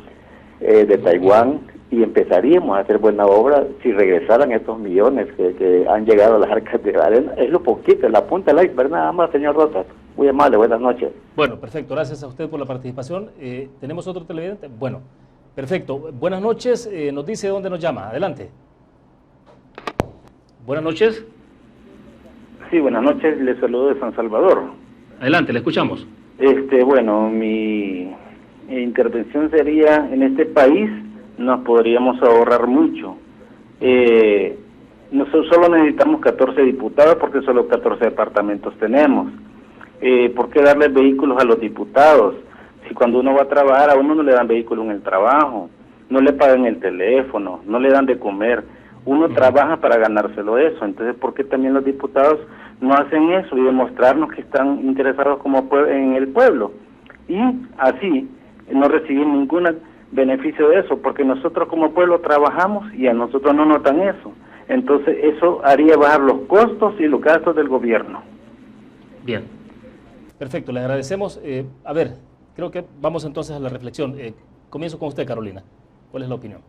Speaker 9: de Taiwán, y empezaríamos a hacer buena obra si regresaran estos millones que han llegado a las arcas de Arena? Es lo poquito, la punta del iceberg, nada más, señor Rosas. Muy amable, buenas noches.
Speaker 2: Bueno, perfecto, gracias a usted por la participación. ¿Tenemos otro televidente? Bueno, perfecto. Buenas noches, nos dice dónde nos llama. Adelante. Buenas noches.
Speaker 10: Sí, buenas noches, les saludo de San Salvador.
Speaker 2: Adelante, le escuchamos.
Speaker 10: Bueno, mi intervención sería, en este país nos podríamos ahorrar mucho. Nosotros solo necesitamos 14 diputados porque solo 14 departamentos tenemos. ¿Por qué darles vehículos a los diputados? Si cuando uno va a trabajar, a uno no le dan vehículo en el trabajo, no le pagan el teléfono, no le dan de comer. Uno trabaja para ganárselo eso. Entonces, ¿por qué también los diputados no hacen eso y demostrarnos que están interesados en el pueblo? Y así no reciben ningún beneficio de eso, porque nosotros como pueblo trabajamos y a nosotros no notan eso. Entonces, eso haría bajar los costos y los gastos del gobierno.
Speaker 2: Bien. Perfecto, le agradecemos. A ver, creo que vamos entonces a la reflexión. Comienzo con usted, Carolina. ¿Cuál es la opinión?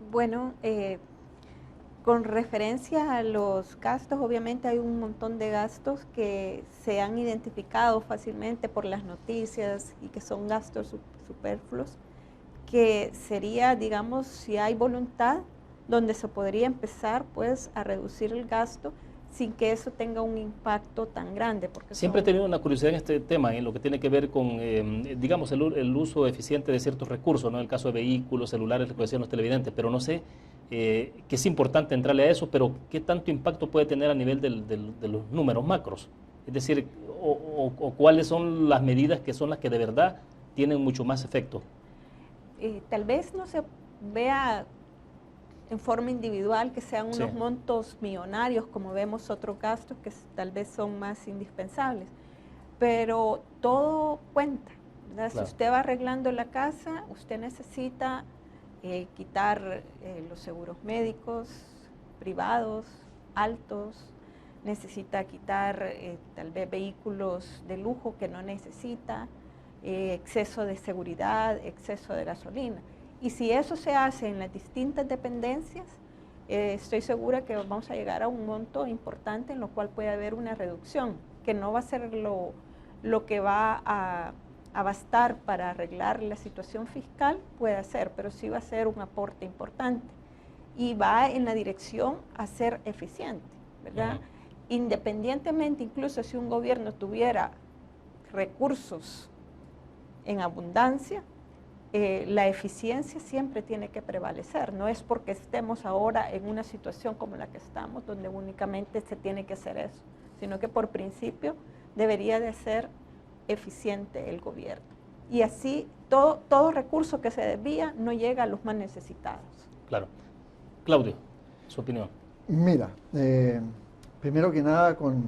Speaker 3: Bueno, con referencia a los gastos, obviamente hay un montón de gastos que se han identificado fácilmente por las noticias y que son gastos superfluos, que sería, digamos, si hay voluntad, donde se podría empezar pues a reducir el gasto sin que eso tenga un impacto tan grande. Porque
Speaker 2: siempre he tenido una curiosidad en este tema, en lo que tiene que ver con, digamos, el uso eficiente de ciertos recursos, ¿no? En el caso de vehículos, celulares, lo que decían los televidentes, pero no sé, que es importante entrarle a eso, pero ¿qué tanto impacto puede tener a nivel de los números macros? Es decir, o cuáles son las medidas que son las que de verdad tienen mucho más efecto.
Speaker 3: Tal vez no se vea en forma individual que sean unos montos millonarios, como vemos otros gastos que tal vez son más indispensables, pero todo cuenta, ¿verdad? Claro. Si usted va arreglando la casa, usted necesita quitar los seguros médicos privados altos, necesita quitar tal vez vehículos de lujo que no necesita, exceso de seguridad, exceso de gasolina. Y si eso se hace en las distintas dependencias, estoy segura que vamos a llegar a un monto importante en lo cual puede haber una reducción, que no va a ser lo que va a bastar para arreglar la situación fiscal, puede ser, pero sí va a ser un aporte importante y va en la dirección a ser eficiente, ¿verdad? Independientemente, incluso si un gobierno tuviera recursos en abundancia, la eficiencia siempre tiene que prevalecer. No es porque estemos ahora en una situación como la que estamos, donde únicamente se tiene que hacer eso, sino que por principio debería de ser eficiente el gobierno. Y así todo recurso que se desvía no llega a los más necesitados.
Speaker 2: Claro. Claudio, su opinión.
Speaker 4: Mira, primero que nada con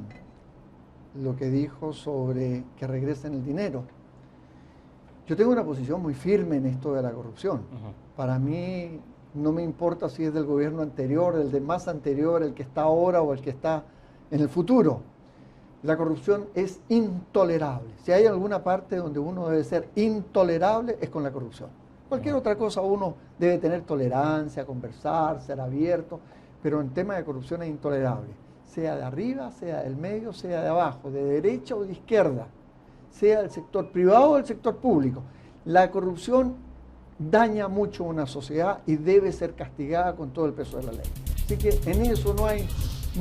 Speaker 4: lo que dijo sobre que regresen el dinero. Yo tengo una posición muy firme en esto de la corrupción. Para mí no me importa si es del gobierno anterior, el de más anterior, el que está ahora o el que está en el futuro. La corrupción es intolerable. Si hay alguna parte donde uno debe ser intolerable es con la corrupción. Cualquier otra cosa uno debe tener tolerancia, conversar, ser abierto, pero en tema de corrupción es intolerable. Sea de arriba, sea del medio, sea de abajo, de derecha o de izquierda, sea del sector privado o del sector público. La corrupción daña mucho a una sociedad y debe ser castigada con todo el peso de la ley. Así que en eso no hay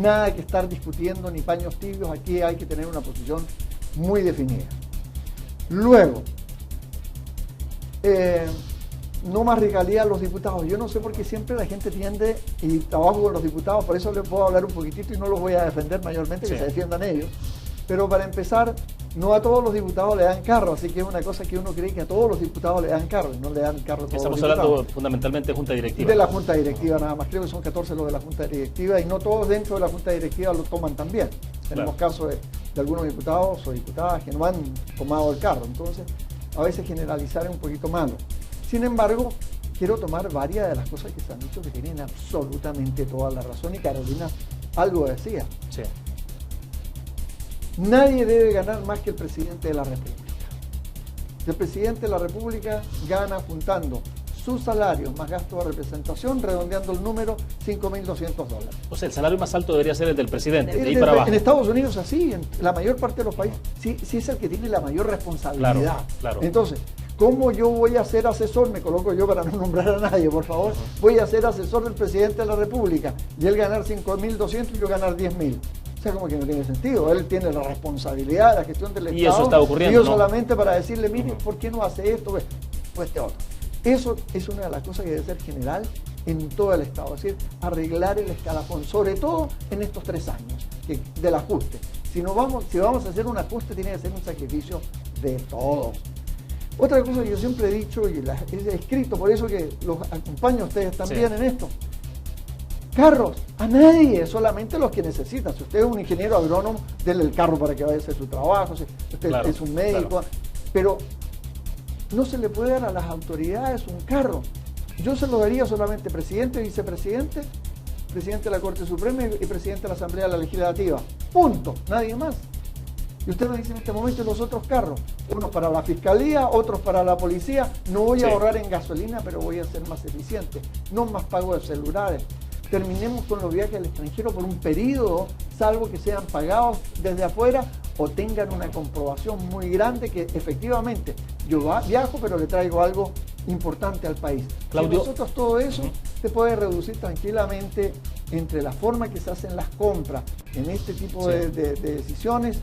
Speaker 4: nada que estar discutiendo ni paños tibios, aquí hay que tener una posición muy definida. Luego, no más regalías a los diputados. Yo no sé por qué siempre la gente tiende, y trabajo con los diputados, por eso les puedo hablar un poquitito y no los voy a defender mayormente, que se defiendan ellos. Pero para empezar, no a todos los diputados le dan carro, así que es una cosa que uno cree que a todos los diputados le dan carro, y no le dan carro a todos
Speaker 2: Estamos
Speaker 4: los diputados.
Speaker 2: hablando fundamentalmente de Junta Directiva.
Speaker 4: De la Junta Directiva nada más, creo que son 14 los de la Junta Directiva, y no todos dentro de la Junta Directiva lo toman tan bien. Tenemos
Speaker 2: Claro.
Speaker 4: casos de algunos diputados o diputadas que no han tomado el carro. Entonces, a veces generalizar es un poquito malo. Sin embargo, quiero tomar varias de las cosas que se han dicho que tienen absolutamente toda la razón. Y Carolina algo decía.
Speaker 2: Sí.
Speaker 4: Nadie debe ganar más que el presidente de la República. El presidente de la República gana juntando sus salarios más gastos de representación, redondeando el número, $5.200.
Speaker 2: O sea, el salario más alto debería ser el del presidente, de ahí para abajo.
Speaker 4: En Estados Unidos así, en la mayor parte de los países, sí es el que tiene la mayor responsabilidad.
Speaker 2: Claro, claro.
Speaker 4: Entonces, ¿cómo yo voy a ser asesor? Me coloco yo para no nombrar a nadie, por favor. Voy a ser asesor del presidente de la República y él ganar 5.200 y yo ganar 10.000. O sea, como que no tiene sentido. Él tiene la responsabilidad de la gestión del Estado.
Speaker 2: Y eso está ocurriendo,
Speaker 4: Y yo
Speaker 2: ¿no?
Speaker 4: solamente para decirle, mire, ¿por qué no hace esto? Pues este otro. Eso es una de las cosas que debe ser general en todo el Estado. Es decir, arreglar el escalafón, sobre todo en estos 3 años del ajuste. Si vamos a hacer un ajuste, tiene que ser un sacrificio de todos. Otra cosa que yo siempre he dicho y he escrito, por eso que los acompaño a ustedes también en esto. Carros, a nadie, solamente los que necesitan. Si usted es un ingeniero agrónomo, denle el carro para que vaya a hacer su trabajo. Si usted es un médico, pero no se le puede dar a las autoridades un carro. Yo se lo daría solamente presidente, vicepresidente, presidente de la Corte Suprema y presidente de la Asamblea Legislativa. Punto, nadie más. Y usted me dice en este momento los otros carros, unos para la fiscalía, otros para la policía. No voy a ahorrar en gasolina, pero voy a ser más eficiente. No más pago de celulares. Terminemos con los viajes al extranjero por un periodo, salvo que sean pagados desde afuera o tengan una comprobación muy grande que efectivamente yo viajo, pero le traigo algo importante al país.
Speaker 2: Claudio,
Speaker 4: Si nosotros todo eso se puede reducir tranquilamente entre la forma que se hacen las compras en este tipo de decisiones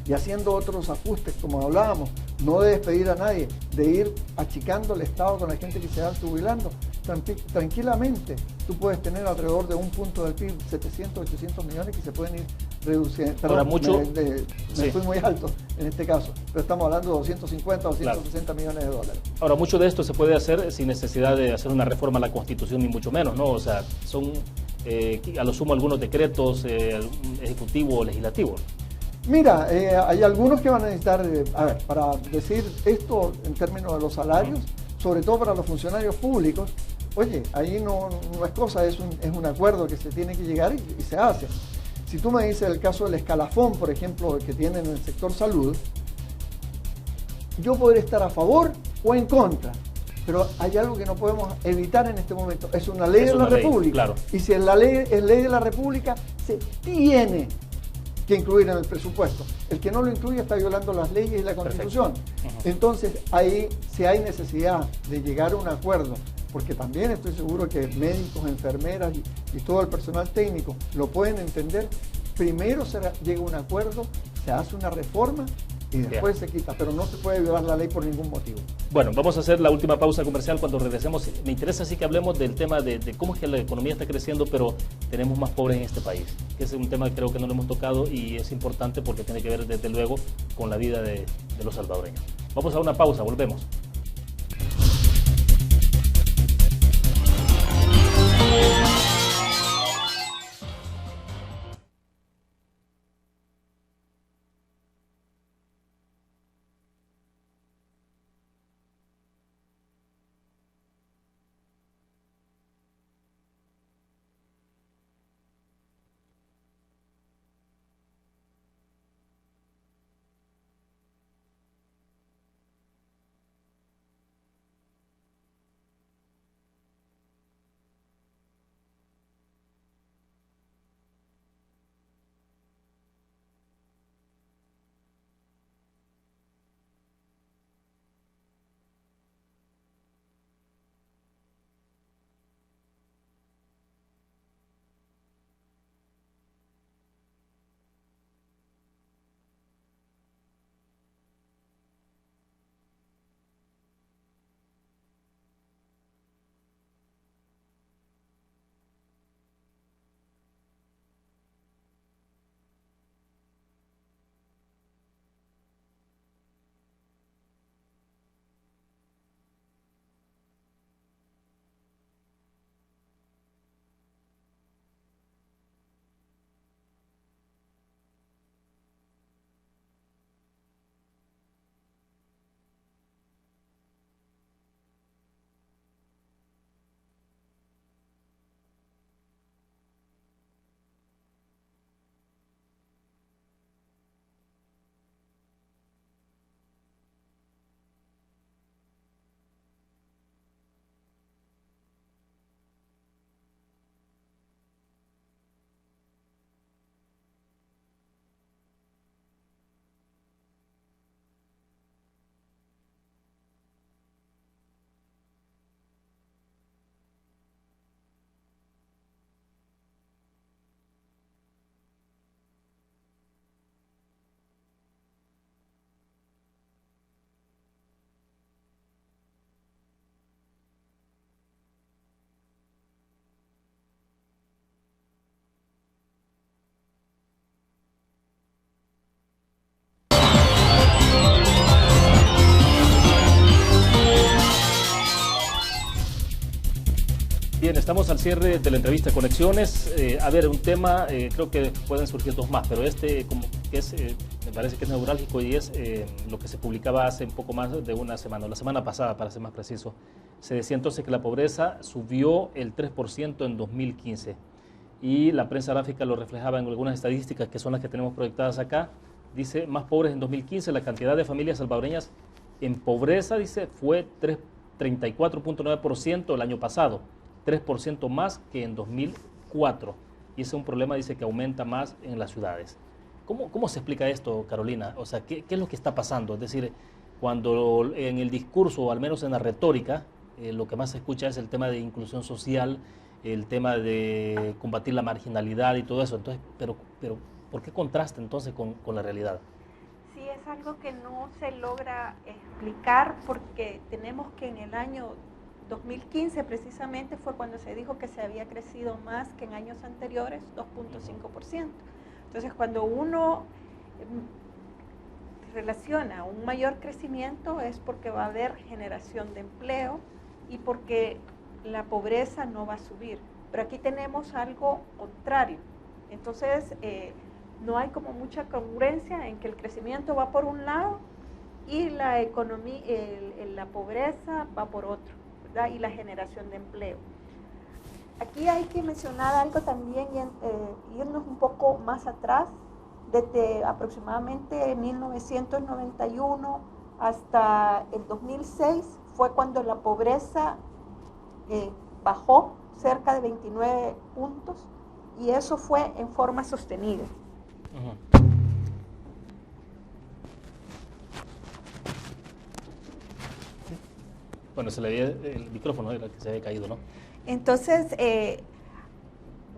Speaker 4: y haciendo otros ajustes, como hablábamos, no de despedir a nadie, de ir achicando el Estado con la gente que se va jubilando. Tranquilamente, tú puedes tener alrededor de un punto del PIB, 700, 800 millones que se pueden ir reduciendo.
Speaker 2: Ahora,
Speaker 4: me fui muy alto en este caso, pero estamos hablando de 250, 260 millones de dólares.
Speaker 2: Ahora, mucho de esto se puede hacer sin necesidad de hacer una reforma a la Constitución, ni mucho menos, ¿no? O sea, son a lo sumo algunos decretos ejecutivo o legislativo.
Speaker 4: Mira, hay algunos que van a necesitar, para decir esto en términos de los salarios, sobre todo para los funcionarios públicos, oye, ahí no es cosa, es un acuerdo que se tiene que llegar y se hace. Si tú me dices el caso del escalafón, por ejemplo, que tienen en el sector salud, yo podré estar a favor o en contra, pero hay algo que no podemos evitar en este momento, es una ley de la República. Claro. Y si es ley de la República, se tiene que incluir en el presupuesto. El que no lo incluye está violando las leyes y la Constitución. Entonces, ahí si hay necesidad de llegar a un acuerdo, porque también estoy seguro que médicos, enfermeras y todo el personal técnico lo pueden entender, primero se llega a un acuerdo, se hace una reforma y después se quita, pero no se puede violar la ley por ningún motivo.
Speaker 2: Bueno, vamos a hacer la última pausa comercial. Cuando regresemos, me interesa sí que hablemos del tema de cómo es que la economía está creciendo, pero tenemos más pobres en este país, que es un tema que creo que no lo hemos tocado y es importante porque tiene que ver desde luego con la vida de los salvadoreños. Vamos a una pausa, volvemos. Estamos al cierre de la entrevista Conexiones. A ver, un tema, creo que pueden surgir dos más, pero este como que es, me parece que es neurálgico y es lo que se publicaba hace un poco más de una semana, la semana pasada para ser más preciso. Se decía entonces que la pobreza subió el 3% en 2015 y la prensa gráfica lo reflejaba en algunas estadísticas que son las que tenemos proyectadas acá. Dice, más pobres en 2015, la cantidad de familias salvadoreñas en pobreza, dice, fue 34.9% el año pasado, 3% más que en 2004. Y ese es un problema, dice, que aumenta más en las ciudades. ¿Cómo se explica esto, Carolina? O sea, ¿qué es lo que está pasando? Es decir, cuando en el discurso, o al menos en la retórica, lo que más se escucha es el tema de inclusión social, el tema de combatir la marginalidad y todo eso. Entonces, pero ¿por qué contrasta entonces con la realidad?
Speaker 3: Sí, es algo que no se logra explicar porque tenemos que en el año 2015 precisamente fue cuando se dijo que se había crecido más que en años anteriores, 2.5%. Entonces, cuando uno relaciona un mayor crecimiento es porque va a haber generación de empleo y porque la pobreza no va a subir. Pero aquí tenemos algo contrario. Entonces, no hay como mucha congruencia en que el crecimiento va por un lado y la economía, la pobreza va por otro, ¿verdad? Y la generación de empleo. Aquí hay que mencionar algo también y irnos un poco más atrás, desde aproximadamente 1991 hasta el 2006 fue cuando la pobreza bajó cerca de 29 puntos y eso fue en forma sostenida.
Speaker 2: Bueno, se le veía el micrófono, era que se había caído, ¿no?
Speaker 3: Entonces,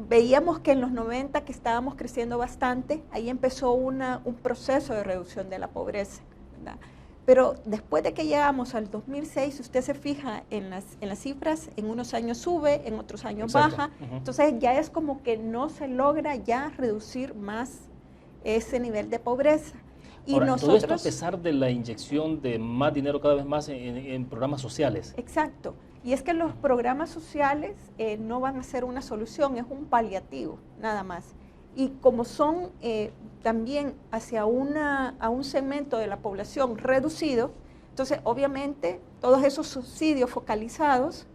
Speaker 3: veíamos que en los 90 que estábamos creciendo bastante, ahí empezó un proceso de reducción de la pobreza, ¿verdad? Pero después de que llegamos al 2006, si usted se fija en las cifras, en unos años sube, en otros años baja. Entonces ya es como que no se logra ya reducir más ese nivel de pobreza. Y
Speaker 2: ahora,
Speaker 3: nosotros,
Speaker 2: todo esto a pesar de la inyección de más dinero cada vez más en programas sociales.
Speaker 3: Exacto. Y es que los programas sociales no van a ser una solución, es un paliativo, nada más. Y como son también hacia a un segmento de la población reducido, entonces obviamente todos esos subsidios focalizados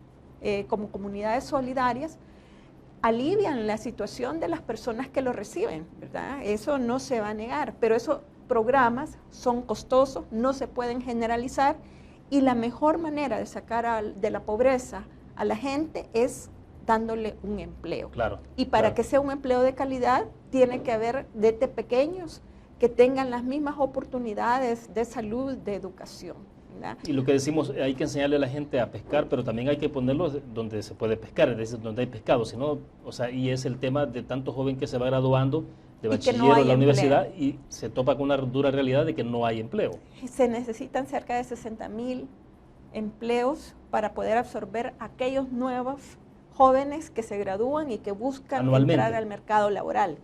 Speaker 3: como comunidades solidarias alivian la situación de las personas que lo reciben, ¿verdad? Eso no se va a negar, pero esos programas son costosos, no se pueden generalizar y la mejor manera de sacar de la pobreza a la gente es dándole un empleo.
Speaker 2: Claro,
Speaker 3: y para que sea un empleo de calidad, tiene que haber desde pequeños que tengan las mismas oportunidades de salud, de educación, ¿verdad?
Speaker 2: Y lo que decimos, hay que enseñarle a la gente a pescar, pero también hay que ponerlos donde se puede pescar, es decir, donde hay pescado, sino, o sea, y es el tema de tanto joven que se va graduando de bachiller o la universidad y se topa con una dura realidad de que no hay empleo.
Speaker 3: Se necesitan cerca de 60,000 empleos para poder absorber aquellos nuevos jóvenes que se gradúan y que buscan entrar al mercado laboral.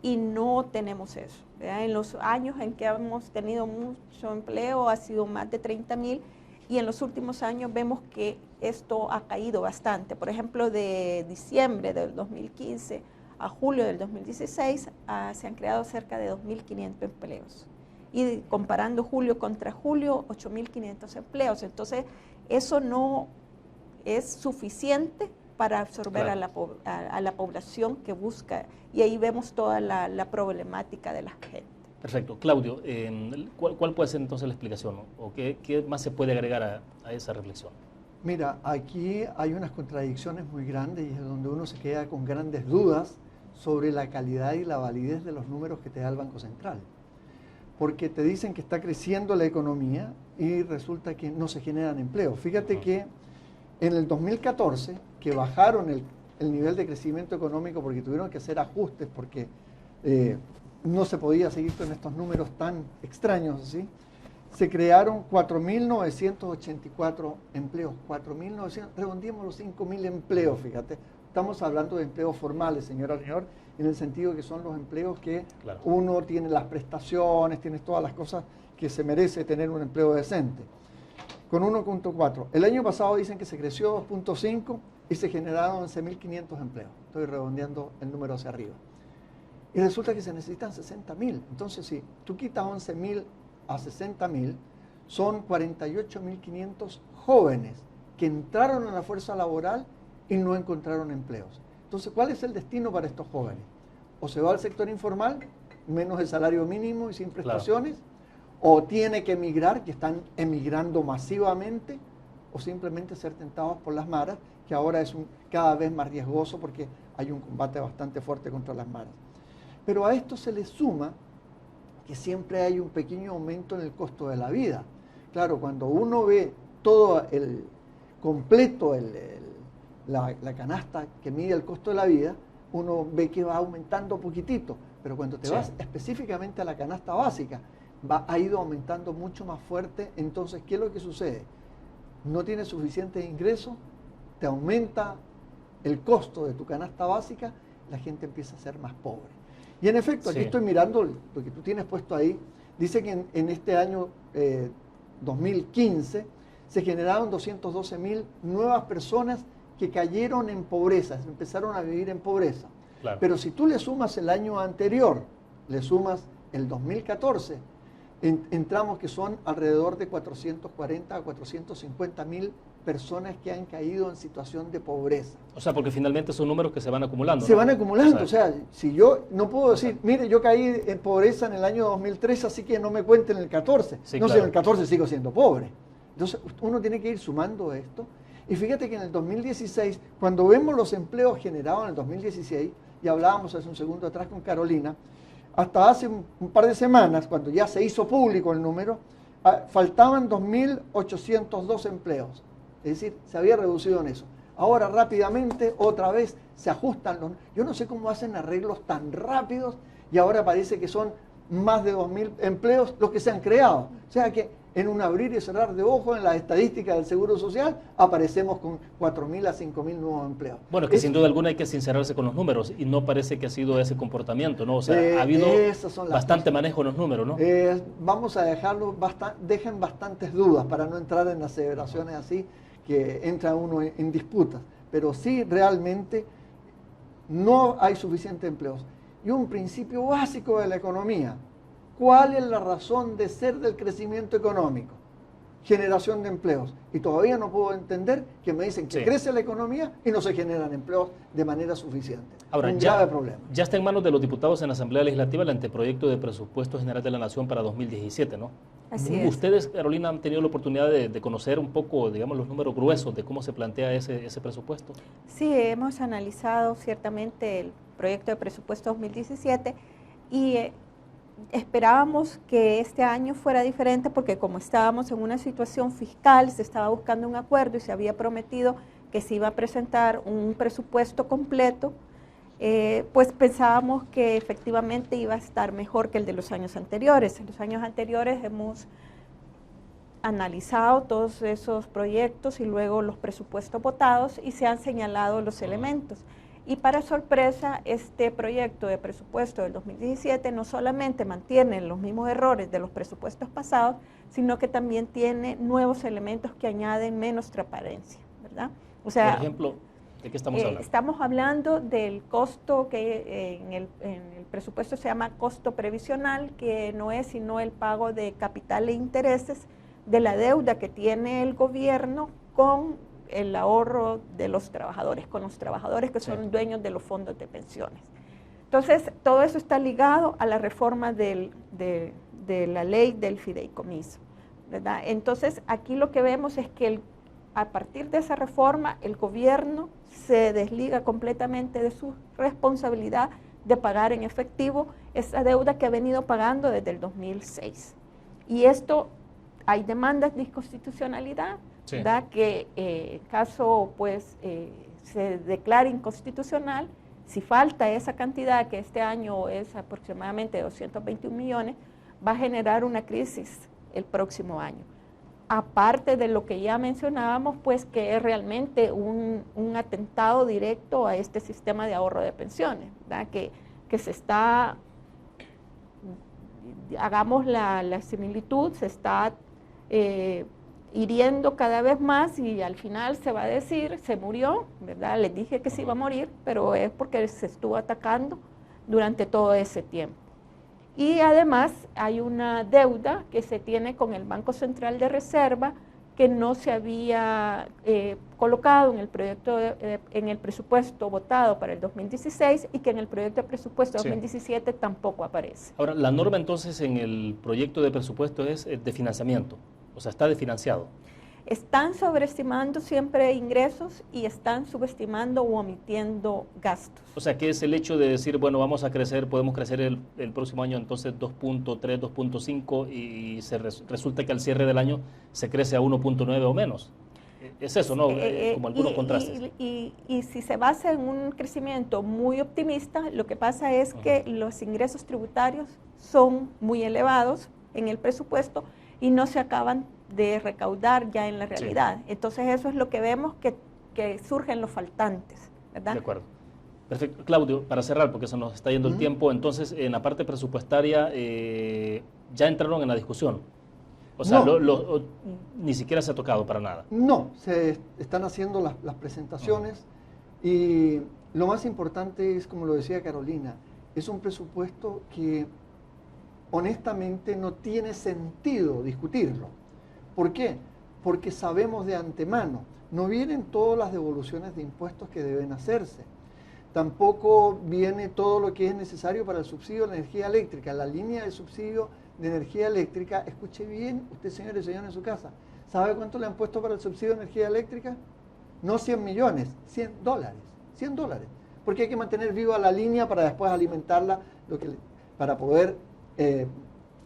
Speaker 3: Y no tenemos eso, ¿verdad? En los años en que hemos tenido mucho empleo ha sido más de 30,000 y en los últimos años vemos que esto ha caído bastante. Por ejemplo, de diciembre del 2015 a julio del 2016 se han creado cerca de 2.500 empleos. Y comparando julio contra julio, 8.500 empleos. Entonces, eso no es suficiente para absorber a la población que busca, y ahí vemos toda la problemática de la gente.
Speaker 2: Perfecto. Claudio, ¿cuál puede ser entonces la explicación, o qué más se puede agregar a esa reflexión?
Speaker 4: Mira, aquí hay unas contradicciones muy grandes y es donde uno se queda con grandes dudas sobre la calidad y la validez de los números que te da el Banco Central. Porque te dicen que está creciendo la economía y resulta que no se generan empleos. Fíjate que en el 2014, que bajaron el nivel de crecimiento económico porque tuvieron que hacer ajustes porque no se podía seguir con estos números tan extraños, ¿sí? Se crearon 4.984 empleos, 4.900, redondeemos los 5.000 empleos, fíjate. Estamos hablando de empleos formales, señora, señor, en el sentido que son los empleos que uno tiene las prestaciones, tiene todas las cosas que se merece tener un empleo decente. Con 1.4. El año pasado dicen que se creció 2.5 y se generaron 11.500 empleos. Estoy redondeando el número hacia arriba. Y resulta que se necesitan 60.000. Entonces, si tú quitas 11.000 a 60.000, son 48.500 jóvenes que entraron en la fuerza laboral y no encontraron empleos. Entonces, ¿cuál es el destino para estos jóvenes? O se va al sector informal, menos el salario mínimo y sin prestaciones, o tiene que emigrar, que están emigrando masivamente, o simplemente ser tentados por las maras, que ahora es cada vez más riesgoso porque hay un combate bastante fuerte contra las maras. Pero a esto se le suma que siempre hay un pequeño aumento en el costo de la vida. Claro, cuando uno ve todo el completo, la canasta que mide el costo de la vida, uno ve que va aumentando poquitito, pero cuando te vas específicamente a la canasta básica, ha ido aumentando mucho más fuerte. Entonces, ¿qué es lo que sucede? No tienes suficiente ingreso, te aumenta el costo de tu canasta básica, la gente empieza a ser más pobre. Y en efecto, aquí estoy mirando lo que tú tienes puesto ahí, dice que en este año 2015 se generaron 212.000 nuevas personas que cayeron en pobreza, empezaron a vivir en pobreza. Claro. Pero si tú le sumas el año anterior, le sumas el 2014, entramos que son alrededor de 440 a 450.000 personas que han caído en situación de pobreza.
Speaker 2: O sea, porque finalmente son números que se van acumulando.
Speaker 4: Se van acumulando, o sea, si yo no puedo decir, mire, yo caí en pobreza en el año 2003, así que no me cuenten el 14. Sí, no, claro. Si en el 14 sigo siendo pobre. Entonces, uno tiene que ir sumando esto. Y fíjate que en el 2016, cuando vemos los empleos generados en el 2016, y hablábamos hace un segundo atrás con Carolina, hasta hace un par de semanas, cuando ya se hizo público el número, faltaban 2.802 empleos. Es decir, se había reducido en eso. Ahora rápidamente, otra vez, se ajustan los... Yo no sé cómo hacen arreglos tan rápidos y ahora parece que son más de 2.000 empleos los que se han creado. O sea que en un abrir y cerrar de ojos en las estadísticas del Seguro Social aparecemos con 4.000 a 5.000 nuevos empleos.
Speaker 2: Bueno, que sin duda alguna hay que sincerarse con los números y no parece que ha sido ese comportamiento, ¿no? O sea, ha habido bastante manejo en los números, ¿no?
Speaker 4: Vamos a dejarlo, dejen bastantes dudas para no entrar en aseveraciones así que entra uno en disputas. Pero sí, realmente no hay suficientes empleos. Y un principio básico de la economía: ¿cuál es la razón de ser del crecimiento económico? Generación de empleos. Y todavía no puedo entender que me dicen que crece la economía y no se generan empleos de manera suficiente.
Speaker 2: Ahora,
Speaker 4: un grave problema.
Speaker 2: Ya está en manos de los diputados en la Asamblea Legislativa el anteproyecto de presupuesto general de la Nación para 2017, ¿no?
Speaker 3: Así es.
Speaker 2: Ustedes, Carolina, han tenido la oportunidad de conocer un poco, digamos, los números gruesos de cómo se plantea ese presupuesto.
Speaker 3: Sí, hemos analizado ciertamente el proyecto de presupuesto 2017 y esperábamos que este año fuera diferente porque como estábamos en una situación fiscal, se estaba buscando un acuerdo y se había prometido que se iba a presentar un presupuesto completo, pues pensábamos que efectivamente iba a estar mejor que el de los años anteriores. En los años anteriores hemos analizado todos esos proyectos y luego los presupuestos votados y se han señalado los elementos. Y para sorpresa, este proyecto de presupuesto del 2017 no solamente mantiene los mismos errores de los presupuestos pasados, sino que también tiene nuevos elementos que añaden menos transparencia, ¿verdad? O sea,
Speaker 2: por ejemplo, ¿de qué estamos hablando?
Speaker 3: Estamos hablando del costo que en el presupuesto se llama costo previsional, que no es sino el pago de capital e intereses de la deuda que tiene el gobierno con el ahorro de los trabajadores, con los trabajadores que son dueños de los fondos de pensiones. Entonces, todo eso está ligado a la reforma de la ley del fideicomiso, ¿verdad? Entonces, aquí lo que vemos es que a partir de esa reforma, el gobierno se desliga completamente de su responsabilidad de pagar en efectivo esa deuda que ha venido pagando desde el 2006. Y esto, hay demandas de inconstitucionalidad, ¿verdad? Que en caso pues se declare inconstitucional, si falta esa cantidad, que este año es aproximadamente 221 millones, va a generar una crisis el próximo año. Aparte de lo que ya mencionábamos, pues que es realmente un atentado directo a este sistema de ahorro de pensiones, ¿verdad? Que se está, hagamos la similitud, se está hiriendo cada vez más y al final se va a decir, se murió, ¿verdad? Les dije que se iba a morir, pero es porque se estuvo atacando durante todo ese tiempo. Y además hay una deuda que se tiene con el Banco Central de Reserva que no se había colocado en el proyecto, en el presupuesto votado para el 2016 y que en el proyecto de presupuesto 2017 tampoco aparece.
Speaker 2: Ahora, la norma entonces en el proyecto de presupuesto es de financiamiento, o sea, está desfinanciado.
Speaker 3: Están sobreestimando siempre ingresos y están subestimando o omitiendo gastos.
Speaker 2: O sea, ¿qué es el hecho de decir, bueno, vamos a crecer, podemos crecer el próximo año entonces 2.3, 2.5 y resulta que al cierre del año se crece a 1.9 o menos? Es eso, ¿no? Como algunos contrastes.
Speaker 3: Y si se basa en un crecimiento muy optimista, lo que pasa es que los ingresos tributarios son muy elevados en el presupuesto y no se acaban de recaudar ya en la realidad. Sí. Entonces eso es lo que vemos que surgen los faltantes, ¿verdad?
Speaker 2: De acuerdo. Perfecto. Claudio, para cerrar, porque se nos está yendo el tiempo, entonces en la parte presupuestaria ya entraron en la discusión. O sea, no, ni siquiera se ha tocado para nada.
Speaker 4: No, se están haciendo las presentaciones y lo más importante es, como lo decía Carolina, es un presupuesto que honestamente no tiene sentido discutirlo. ¿Por qué? Porque sabemos de antemano, no vienen todas las devoluciones de impuestos que deben hacerse. Tampoco viene todo lo que es necesario para el subsidio de la energía eléctrica. La línea de subsidio de energía eléctrica, escuche bien, usted señor y señora en su casa, ¿sabe cuánto le han puesto para el subsidio de energía eléctrica? No 100 millones, $100. $100. Porque hay que mantener viva la línea para después alimentarla, para poder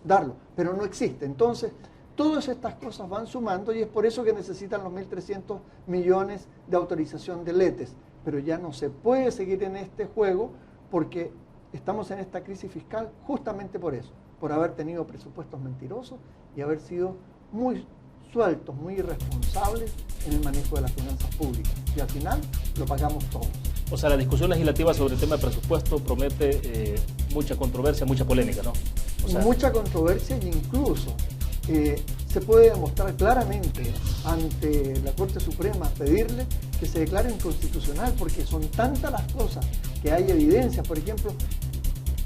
Speaker 4: darlo. Pero no existe. Entonces, todas estas cosas van sumando y es por eso que necesitan los 1.300 millones de autorización de letes. Pero ya no se puede seguir en este juego porque estamos en esta crisis fiscal justamente por eso, por haber tenido presupuestos mentirosos y haber sido muy sueltos, muy irresponsables en el manejo de las finanzas públicas. Y al final lo pagamos todos.
Speaker 2: O sea, la discusión legislativa sobre el tema de presupuesto promete mucha controversia, mucha polémica, ¿no? O sea,
Speaker 4: mucha controversia e incluso se puede demostrar claramente ante la Corte Suprema, pedirle que se declare inconstitucional, porque son tantas las cosas que hay evidencia. Por ejemplo,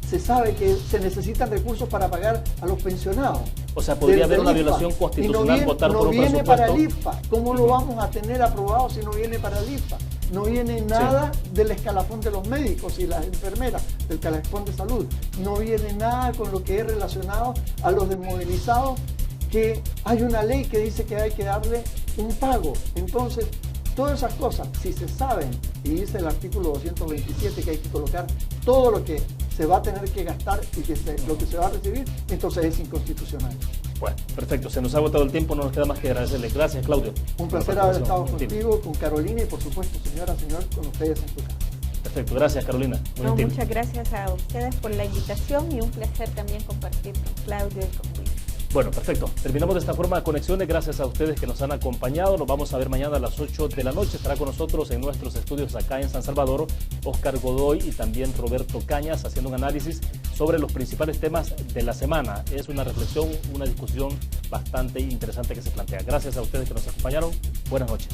Speaker 4: se sabe que se necesitan recursos para pagar a los pensionados.
Speaker 2: O sea, podría haber una violación constitucional votar por un presupuesto.
Speaker 4: No viene para el IFA. ¿Cómo lo vamos a tener aprobado si no viene para el IFA? No viene nada del escalafón de los médicos y las enfermeras, del escalafón de salud. No viene nada con lo que es relacionado a los desmovilizados, que hay una ley que dice que hay que darle un pago. Entonces, todas esas cosas, si se saben, y dice el artículo 227 que hay que colocar todo lo que se va a tener que gastar y que lo que se va a recibir, entonces es inconstitucional.
Speaker 2: Bueno, perfecto. Se nos ha agotado el tiempo, no nos queda más que agradecerle. Gracias, Claudio.
Speaker 4: Un placer haber estado contigo, con Carolina y por supuesto, señor, con ustedes en su casa.
Speaker 2: Perfecto, gracias, Carolina.
Speaker 3: Muchas gracias a ustedes por la invitación y un placer también compartir con Claudio y con Luis.
Speaker 2: Bueno, perfecto. Terminamos de esta forma Conexiones. Gracias a ustedes que nos han acompañado. Nos vamos a ver mañana a las 8 de la noche. Estará con nosotros en nuestros estudios acá en San Salvador Oscar Godoy y también Roberto Cañas haciendo un análisis sobre los principales temas de la semana. Es una reflexión, una discusión bastante interesante que se plantea. Gracias a ustedes que nos acompañaron. Buenas noches.